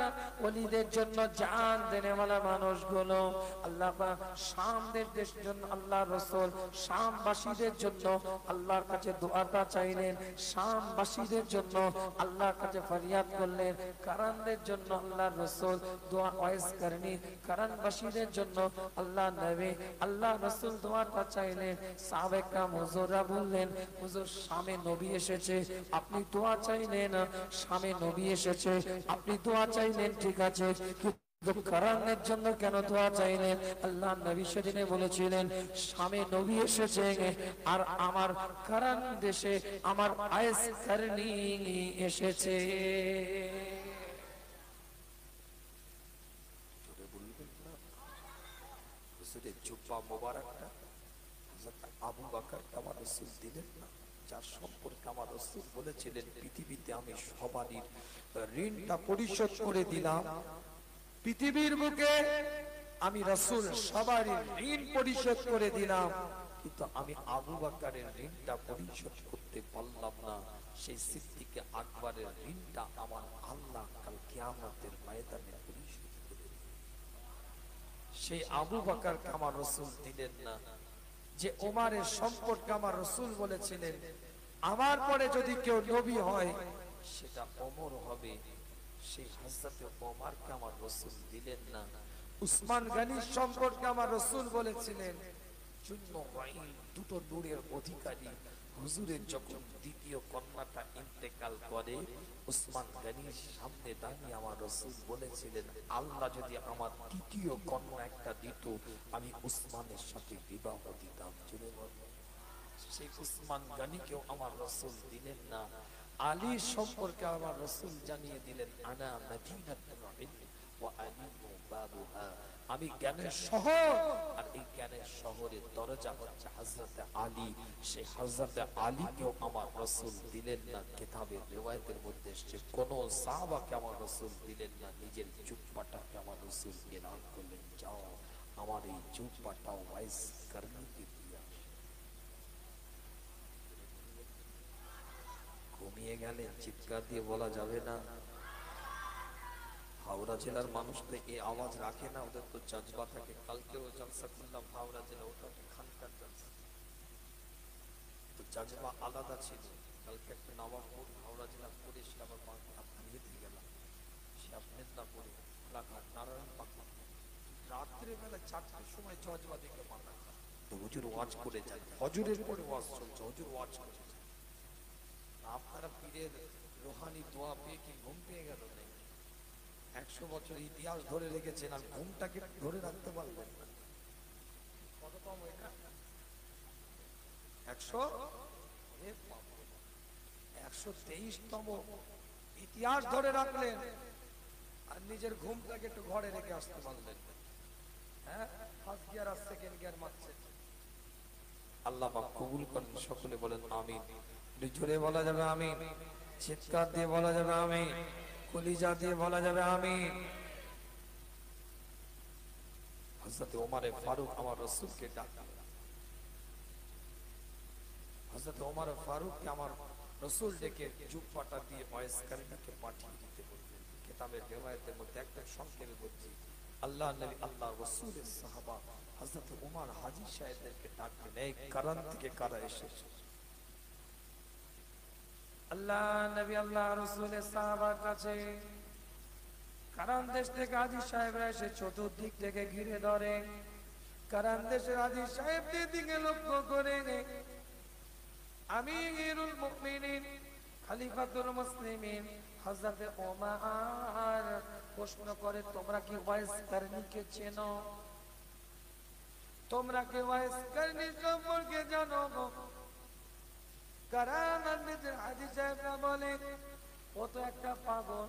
ওলিদের জন্য জান দেনেওয়ালা মানুষগুলো, আল্লাহ পাক শামদের দেশের জন্য আল্লাহর রাসূল শামবাসীদের জন্য আল্লাহর কাছে দোয়াটা চাইলেন, শামবাসীদের জন্য আল্লাহর কাছে ফরিয়াদ করলেন, কারানদের জন্য আল্লাহর রাসূল দোয়া ওয়াইজ করেনি, কারানবাসীদের জন্য আল্লাহ নবী, আল্লাহ রাসূল দোয়াটা চাইলেন। সাহাবায়ে কেরাম হুজুররা বললেন, হুজুর শামে নবী এসেছে, আপনি দোয়া চাইলেন, শামে নবী এসেছে, আপনি দোয়া চাইলেন, ঠিক আছে, কিন্তু কারানের জন্য কেন দোয়া চাইলেন? আল্লাহ নবী সেদিনে বলেছিলেন, শামে নবী এসেছে আর আমার কারান দেশে আমার আয়েস কারনি এসেছে। জুব্বা মোবারকটা হযরত আবু বকর আমার রাসূল দিলেন না, যার সম্পর্কে আমার রাসূল বলেছিলেন পৃথিবীতে আমি সবারই ঋণটা পরিশোধ করে দিলাম, পৃথিবীর বুকে আমি রাসূল সবারই ঋণ পরিশোধ করে দিলাম, কিন্তু আমি আবু বকরের ঋণটা পরিশোধ করতে পারলাম না। সেই সিদ্দিক আকবরের ঋণটা আমার আল্লাহ কাল কিয়ামতের ময়দানে পরিশোধ করে দিবেন। সেই আবু বকরকে আমার রাসূল দিলেন না। যে ওমরের সম্পর্কে আমার রাসূল বলেছিলেন আমার পরে যদি কেউ নবী হয় সেটা ওমর হবে, সেই হযরতে ওমরকে আমার রাসূল দিলেন না। উসমান গনির সম্পর্কে আমার রাসূল বলেছিলেন দুটো নূরের অধিকারী হুজুরের যখন দ্বিতীয় কন্যাটা ইন্তেকাল করে, উসমান গনির সামনে দাঁড়িয়ে আমার রাসূল বলেছিলেন আল্লাহ যদি আমার তৃতীয় কন্যা একটা দিত আমি উসমানের সাথে বিবাহ দিতাম। সেই উসমান গনিকেও আমার রাসূল দিলেন না। আলীর সম্পর্কে আমার রাসূল জানিয়ে দিলেন আনা মদিনাতুল ইলম ওয়া আলিমু বাবুহা, আমি জ্ঞানের শহর আর এই জ্ঞানের শহরের দরজা হচ্ছে হযরতে আলী। সেই হযরতে আলীকেও আমার রাসূল দিলেন না। কিতাবের রিওয়ায়াতের মধ্যে এসেছে কোন সাহাবাকে আমার রাসূল দিলেন না। নিজের জুব্বাটাকে আমার রাসূল এলান করলেন যাও আমার এই জুব্বাটা ওয়াইস করনিকে দিয়ে আসো। ঘুমিয়ে গেলেন, চিৎকার দিয়ে বলা যাবে না। হাওড়া জেলার মানুষ তো এই আওয়াজ রাখে না, ওদের তো জজবা থাকে। কালকেও জলসা করলাম হাওড়া জেলা, ওটা খানকার জলসা, তো জজবা আলাদা ছিল। কালকে একটা নবাবপুর হাওড়া জেলা করে এসে আবার আপনার ইয়েতে গেলাম, সে আপনার না করে এলাকার নারায়ণ পাখা রাত্রে বেলা 4টার সময় জজবা দেখে মাথা খারাপ। তো হুজুর ওয়াজ করে যায়, হজুরের পরে ওয়াজ চলছে, হুজুর ওয়াজ করে যায়। আপনারা পীরের রোহানি দোয়া পেয়ে কি ঘুম পেয়ে গেল? নেই, 100 বছর ইতিহাস ধরে রেখেছেন আর ঘুমটাকে ধরে রাখতে পারবেন না। কত কম এটা 123তম ইতিহাস ধরে রাখলেন আর নিজের ঘুমটাকে একটু ঘরে রেখে আসতে পারলেন। হ্যাঁ, ফার্স্ট গিয়ার আর সেকেন্ড গিয়ার মারছে। আল্লাহ পাক কবুল করেন, সকলে বলেন আমিন। জোরে বলা যাবে আমিন, চিৎকার দিয়ে বলা যাবে আমিন, কলিজা দিয়ে বলা যাবে আমিন। হযরত ওমর ফারুক আমার রাসূলকে ডাকলেন। হযরত ওমর ফারুককে আমার রাসূল ডেকে জুব্বাটা দিয়ে ওয়াইস কারিনাকে পাঠিয়ে দিতে বললেন। কিতাবের রিওয়ায়াতের মধ্যে একটা সংক্ষেপে বলছি, আল্লাহ নবী আল্লাহ রাসূলের সাহাবা হযরত ওমর হাজী সাহেবদেরকে ডাকলেন, এই কারণ থেকে কারা এসেছে? আল্লাহ নবী আল্লাহ রাসূলের সাহাবার কাছে কারণ দেশ থেকে হাজী সাহেবরা এসে চতুর্দিক থেকে ঘিরে ধরে। কারণ দেশের হাজী সাহেবদের দিকে লক্ষ্য করে আমিরুল মুমিনিন খলিফাতুল মুসলিমিন হযরত ওমর প্রশ্ন করে, তোমরা কি ওয়াইস কারনিকে চেনো? তোমরা কি ওয়াইস কারনি সম্পর্কে জানো? কারামান্দির হাজী সাহেবরা বলে ও তো একটা পাগল।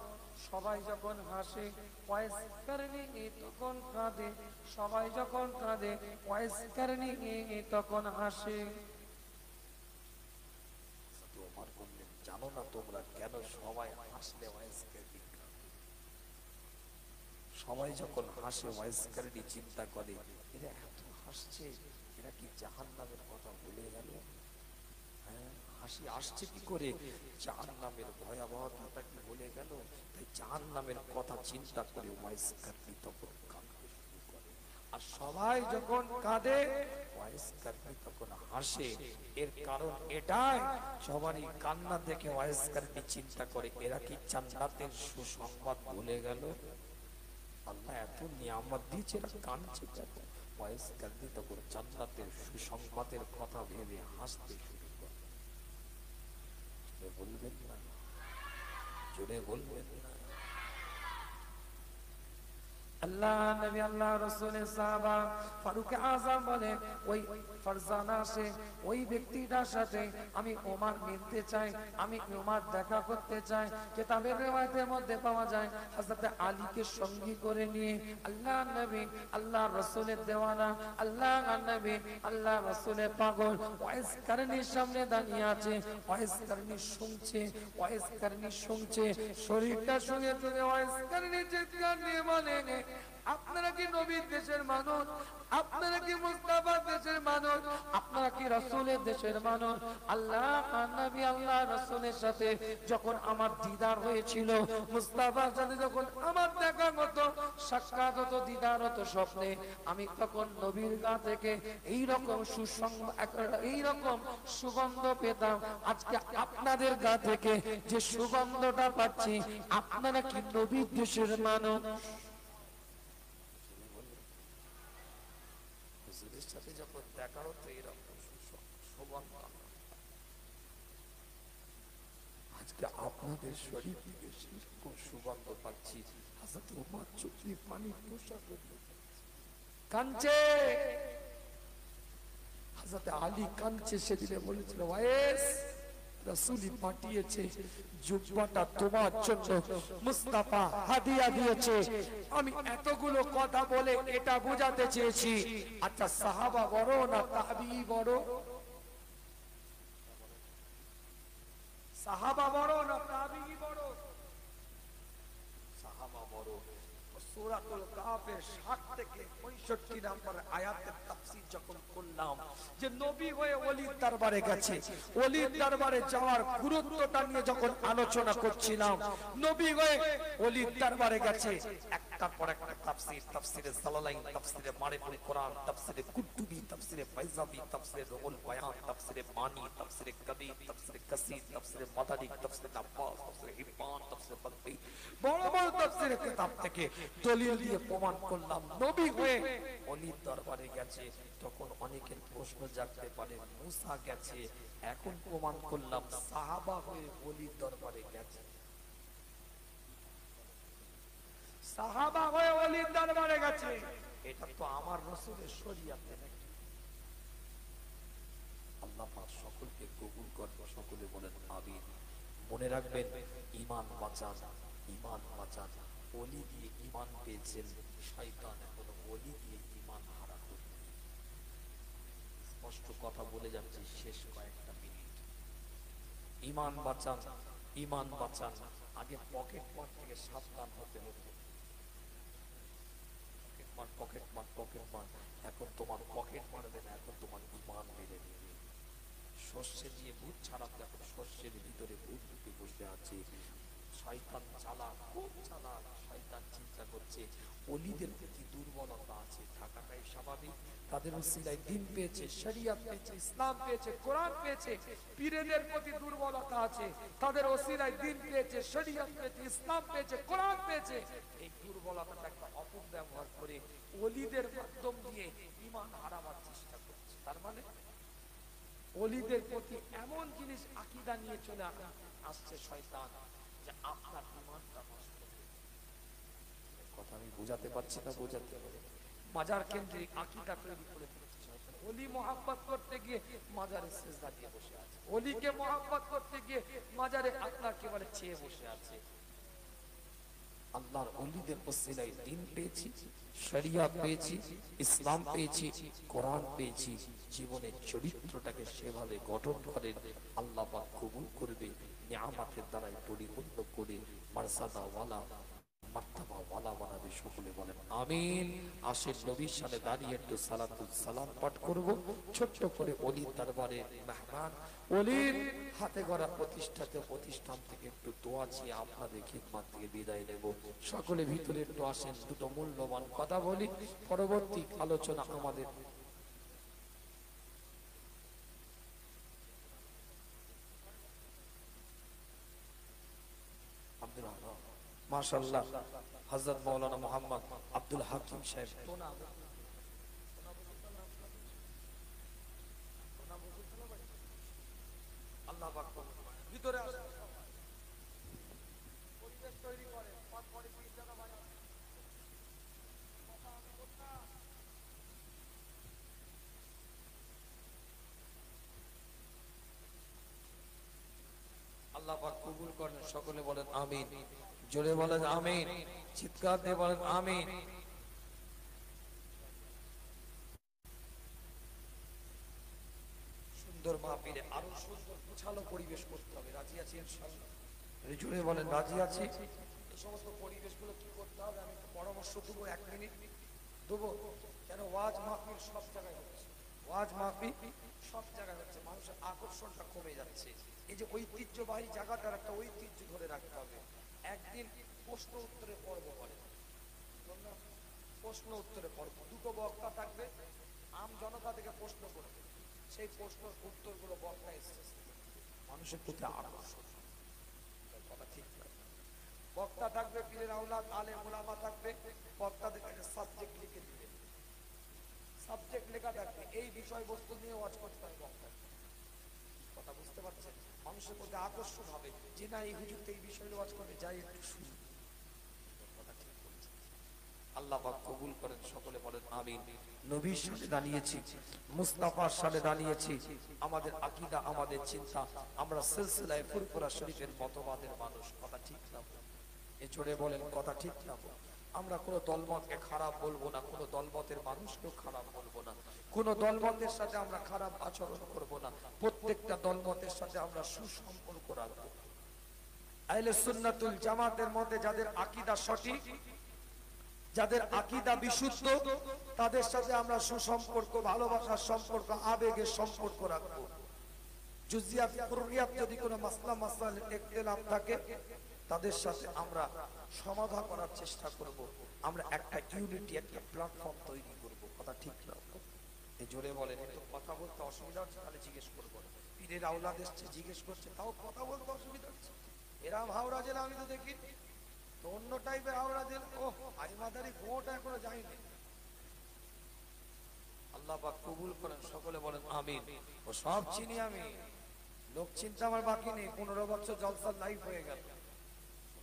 সবাই যখন হাসে ওয়াইস কারনি তখন কাঁদে, সবাই যখন কাঁদে ওয়াইস কারনি তখন হাসে। ওমর বললেন, জানো না তোমরা কেন সবাই হাসলে ওয়াইস কারনি কাঁদে? সবাই যখন হাসে ওয়াইস কারনি চিন্তা করে এরা এত হাসছে, এরা কি জাহান্নামের কথা ভুলে গেল? হাসি আসছে কি করে? জাহান্নামের ভয়াবহতাটা কি ভুলে গেল? তাই জাহান্নামের কথা চিন্তা করে ওয়াইস কারনি তখন কাঁদতে শুরু করে। আর সবাই যখন কাঁদে ওয়াইস কারনি তখন হাসে। এর কারণ এটাই, সবারই কান্না দেখে ওয়াইস কারনি চিন্তা করে এরা কি জান্নাতের সুসংবাদ ভুলে গেল? আল্লাহ এত নিয়ামত দিয়েছে, এরা কাঁদছে কেন? ওয়াইস কারনি তখন জান্নাতের সুসংবাদের কথা ভেবে হাসতে শুরু করে। বলবেন না, জোরে বলবেন না। আল্লাহ নবী আল্লাহ রাসূলের সাহাবা ফারুক আযম বলে ওই ফারজানা সে ওই ব্যক্তিটার সাথে আমি ওমর মিলতে চাই, আমি ওমর দেখা করতে চাই। কিতাবের riwayat-এর মধ্যে পাওয়া যায় হযরত আলীকে সঙ্গী করে নিয়ে আল্লাহ নবী আল্লাহ রাসূলের দেওয়ানা, আল্লাহ নবী আল্লাহ রাসূলের পাগল ওয়াইস কারনির সামনে দাঁড়িয়ে আছে। ওয়াইস কারনি শুনছে শরীরটা সঙ্গে তুলে ওয়াইস কারনি চিৎকার দিয়ে বলেন, আপনারা কি নবীর দেশের মানুষ? আপনারা কি মুস্তাফার দেশের মানুষ? আপনারা কি রাসূলের দেশের মানুষ? আল্লাহ নবী আল্লাহ রাসূলের সাথে যখন আমার দিদার হয়েছিল, মুস্তাফার সাথে যখন আমার দেখা হতো, সাক্ষাৎ হতো, দিদার হতো স্বপ্নে, আমি তখন নবীর গা থেকে এইরকম এইরকম সুগন্ধ পেতাম। আজকে আপনাদের গা থেকে যে সুগন্ধটা পাচ্ছি, আপনারা কি নবীর দেশের মানুষ? হুজুরের সাথে যখন দেখা হতো এরকম সুগন্ধ, আজকে আপনাদের শরীর থেকে সেরকম সুগন্ধ পাচ্ছি। হযরত ওমর চোখে পানি পোষা করতে কাঁদছে, হযরত আলী কাঁদছে। সেদিনে বলেছিল ওয়াইস রাসূলই পাঠিয়েছে, জুব্বাটা তোমার জন্য মুস্তাফা হাদিয়া দিয়েছে। আমি এতগুলো কথা বলে এটা বোঝাতে চেয়েছি, আচ্ছা সাহাবা বড় না তাবিঈ বড়? সাহাবা বড় না তাবিঈ বড়? সাহাবা বড়। সূরাতুল কাহফের 60 থেকে 65 নম্বর আয়াতের তাফসীর যখন করলাম, যে নবী হয়ে ওলির দরবারে গেছে, ওলির দরবারে যাওয়ার গুরুত্বটা নিয়ে যখন আলোচনা করছিলাম, নবী হয়ে ওলির দরবারে গেছে, একটার পর একটা তাফসীর, তাফসীরে জালালাইন, তাফসীরে মারিফুল কোরআন, তাফসীরে কুতুবী, তাফসীরে ফাইজাবী, তাফসীরে রুহুল বায়ান, তাফসীরে মানি, তাফসীরে কবীর, তাফসীরে কাসীর, তাফসীরে মাদারিক, তাফসীরে আব্বাস, তাফসীরে হিব্বান, তাফসীরে বাগবী, বড় বড় তাফসীরের কিতাব থেকে দলিল দিয়ে প্রমাণ করলাম নবী হয়ে ওলির দরবারে গেছে। তখন অনেকের প্রশ্ন জাগতে পারে, মুসা গেছে, এখন প্রমাণ করলাম সাহাবা হয়ে ওলির দরবারে গেছে। সাহাবা হয়ে ওলির দরবারে গেছে, এটা তো আমার রাসূলের শরীয়তে নাকি? আল্লাহ পাক সকলকে কবুল করুন, সকলে বলেন আমিন। মনে রাখবেন, ঈমান বাঁচান, ঈমান বাঁচান। ওলি দিয়ে ঈমান পেয়েছেন, শয়তান এখন ওলি দিয়ে ঈমান হারা করবে। স্পষ্ট কথা বলে যাচ্ছি, শেষ কয়েকটা মিনিট। ঈমান বাঁচান, ঈমান বাঁচান। আগে পকেট মার থেকে সাবধান হতে হবে। পকেট মার, এখন তোমার পকেট মারবে না, এখন তোমার ঈমান মেরে দেবে। সর্ষে দিয়ে ভূত ছাড়াতে, এখন সর্ষের ভিতরে ভূত ঢুকে বসে আছে। শয়তান চালাক, খুব চালাক। শয়তান চিন্তা করছে ওলিদের প্রতি দুর্বলতা আছে, থাকাটাই স্বাভাবিক। তাদের ওসিলায় দ্বীন পেয়েছে, শরিয়ত পেয়েছে, ইসলাম পেয়েছে, কোরআন পেয়েছে। পীরদের প্রতি দুর্বলতা আছে, তাদের ওসিলায় দ্বীন পেয়েছে, শরিয়ত পেয়েছে, ইসলাম পেয়েছে, কোরআন পেয়েছে। এই দুর্বলতাটা একটা অপব্যবহার করে ওলিদের মাধ্যম দিয়ে ঈমান হারাবার চেষ্টা করছে। তার মানে ওলিদের প্রতি এমন জিনিস আকীদা নিয়ে চলে আসছে শয়তান, যে আপনার ঈমানটা নষ্ট করে। কথা আমি বোঝাতে পারছি না? বোঝাতে হবে। মাজার কেন্দ্রিক আকীদা তৈরি করে দিচ্ছে শয়তান। ওলি মহব্বত করতে গিয়ে মাজারে সিজদা দিয়ে বসে আছে, ওলিকে মহব্বত করতে গিয়ে মাজারে আল্লাহকে বলে চেয়ে বসে আছে। আল্লাহর ওলিদের ওসিলায় দ্বীন পেয়েছি, শরিয়ত পেয়েছি, ইসলাম পেয়েছি, কোরআন পেয়েছি। জীবনের চরিত্রটাকে সেভাবে গঠন করেন, আল্লাহ পাক কবুল করবে, নিয়ামতের দ্বারাই পরিপূর্ণ করে মারসাদা ওয়ালা মার্তাবা ওয়ালা বানাবে। সকলে বলেন আমিন। আসেন নবীর সামনে দাঁড়িয়ে একটু সালাতুল সালাম পাঠ করব। ছোট্ট করে ওলির দরবারে মেহমান, ওলির হাতে গড়া প্রতিষ্ঠান থেকে একটু দোয়া চেয়ে আপনাদের খিদমত থেকে বিদায় নেব। সকলে ভিতরে একটু আসেন, দুটো মূল্যবান কথা বলি, পরবর্তী আলোচনা আমাদের। মাশাআল্লাহ, হযরত মাওলানা মুহাম্মদ আব্দুল হাকিম সাহেব। আল্লাহ পাক ভিতরে আসেন, পরিবেশ তৈরি করে, পরে জায়গা বানায়। আল্লাহ পাক কবুল করেন, সকলে বলেন আমিন। জোরে বলেন আমিন, চিৎকার দিয়ে বলেন আমিন। সুন্দর মাহফিলে আরো সুন্দর গোছালো পরিবেশ করতে হবে, রাজি আছি ইনশাআল্লাহ? জোরে বলেন রাজি আছি। এই সমস্ত পরিবেশগুলো কি করতে হবে আমি একটু পরামর্শ দেবো, 1 মিনিট দেবো। কেন ওয়াজ মাহফিল সব জায়গায় হচ্ছে, ওয়াজ মাহফিল সব জায়গায় হচ্ছে, মানুষের আকর্ষণটা কমে যাচ্ছে। এই যে ঐতিহ্যবাহী জায়গাটার একটা ঐতিহ্য ধরে রাখতে হবে। একদিন প্রশ্ন উত্তরের পর্ব করে, প্রশ্ন উত্তরের পর্ব, 2টো বক্তা থাকবে, আম জনতা থেকে প্রশ্ন করবে, সেই প্রশ্নের উত্তরগুলো বক্তা এসেছে মানুষের প্রতি আকর্ষণ। কথা ঠিক না? বক্তা থাকবে, পীরের আওলাদ আলেম ওলামা থাকবে, বক্তাদের কাছে সাবজেক্ট লিখে দিবে, সাবজেক্ট লেখা থাকবে, এই বিষয়বস্তু নিয়ে ওয়াজ করতে হবে বক্তা। কথা বুঝতে পারছেন? মানুষের মধ্যে আকর্ষণ হবে যে না এই হুজুর তো এই বিষয়ে ওয়াজ করে, যাই একটু শুনি। কথা ঠিক বলছে। আল্লাহ পাক কবুল করেন, সকলে বলেন আমিন। নবীর সাথে দাঁড়িয়েছি, মুস্তাফার সাথে দাঁড়িয়েছি, আমাদের আকীদা আমাদের চিন্তা, আমরা সিলসিলায়ে ফুরফুরা শরীফের মতবাদের মানুষ। কথা ঠিক না? এ জোরে বলেন কথা ঠিক না? আমরা কোনো দলমতকে খারাপ বলবো না, কোনো দলমতের মানুষকেও খারাপ বলবো না, কোনো দলমতের সাথে আমরা খারাপ আচরণ করব না, প্রত্যেকটা দলমতের সাথে আমরা সুসম্পর্ক রাখবো। আহলে সুন্নাতুল জামাতের মধ্যে যাদের আকীদা সঠিক, যাদের আকীদা বিশুদ্ধ, তাদের সাথে আমরা সুসম্পর্ক, ভালোবাসার সম্পর্ক, আবেগের সম্পর্ক রাখবো। জুজিয়াত ফুরুইয়াত যদি কোনো মাসলা মাসাইল ইখতিলাফ থাকে, তাদের সাথে আমরা সমাধান করার চেষ্টা করব, আমরা একটা ইউনিটি, একটা প্ল্যাটফর্ম তৈরি করব। কথা ঠিক না? এই জোরে বলেন। একটু কথা বলতে অসুবিধা হচ্ছে তাহলে জিজ্ঞেস করবো, পীরের আওলাদ এসছে জিজ্ঞেস করছে, তাও কথা বলতে অসুবিধা হচ্ছে। এরাম হাওড়া জেলা আমি তো দেখি, তো অন্য টাইপের হাওড়া জেলা। ও আইমাদারি গোটা এখনো যায়নি। আল্লাহ পাক কবুল করেন, সকলে বলেন আমিন। ও সব চিনি আমি, লোক চিন্তা আমার বাকি নেই। 15 বছর জলসার লাইফ হয়ে গেল,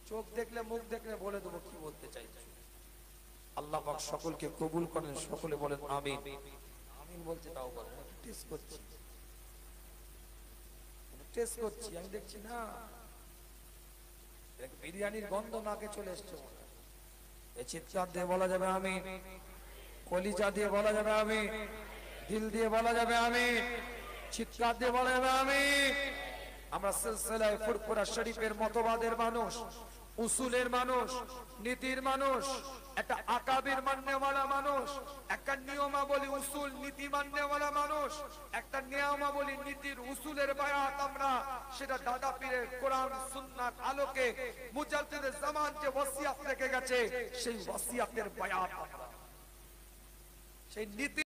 চোখ দেখলে মুখ দেখলে বলে দেবো কি বলতে চাইছো। আল্লাহ পাক সকলকে কবুল করেন, সকলে বলেন আমিন। আমিন বলতে তাও বলেন, টেস্ট করছি, টেস্ট করছি, আমি দেখছি না বিরিয়ানির গন্ধ নাকে চলে এসছে। এই চিৎকার দিয়ে বলা যাবে আমি, কলিজা দিয়ে বলা যাবে আমি, দিল দিয়ে বলা যাবে আমি, চিৎকার দিয়ে বলা যাবে আমি। আমরা সিলসিলায়ে ফুরফুরা শরীফের মতবাদের মানুষ, উসুলের মানুষ, নীতির মানুষ, একটা আকাবির মাননেওয়ালা মানুষ, একটা নিয়মাবলী উসুল নীতি মাননেওয়ালা মানুষ, একটা নিয়মাবলী নীতির উসুলের বায়াত আমরা, সেটা দাদা পীরের কোরআন সুন্নাহর আলোকে মুজাদ্দিদে জামান যে ওসিয়ত রেখে গেছে, সেই ওসিয়তের বায়াত আমরা, সেই নীতি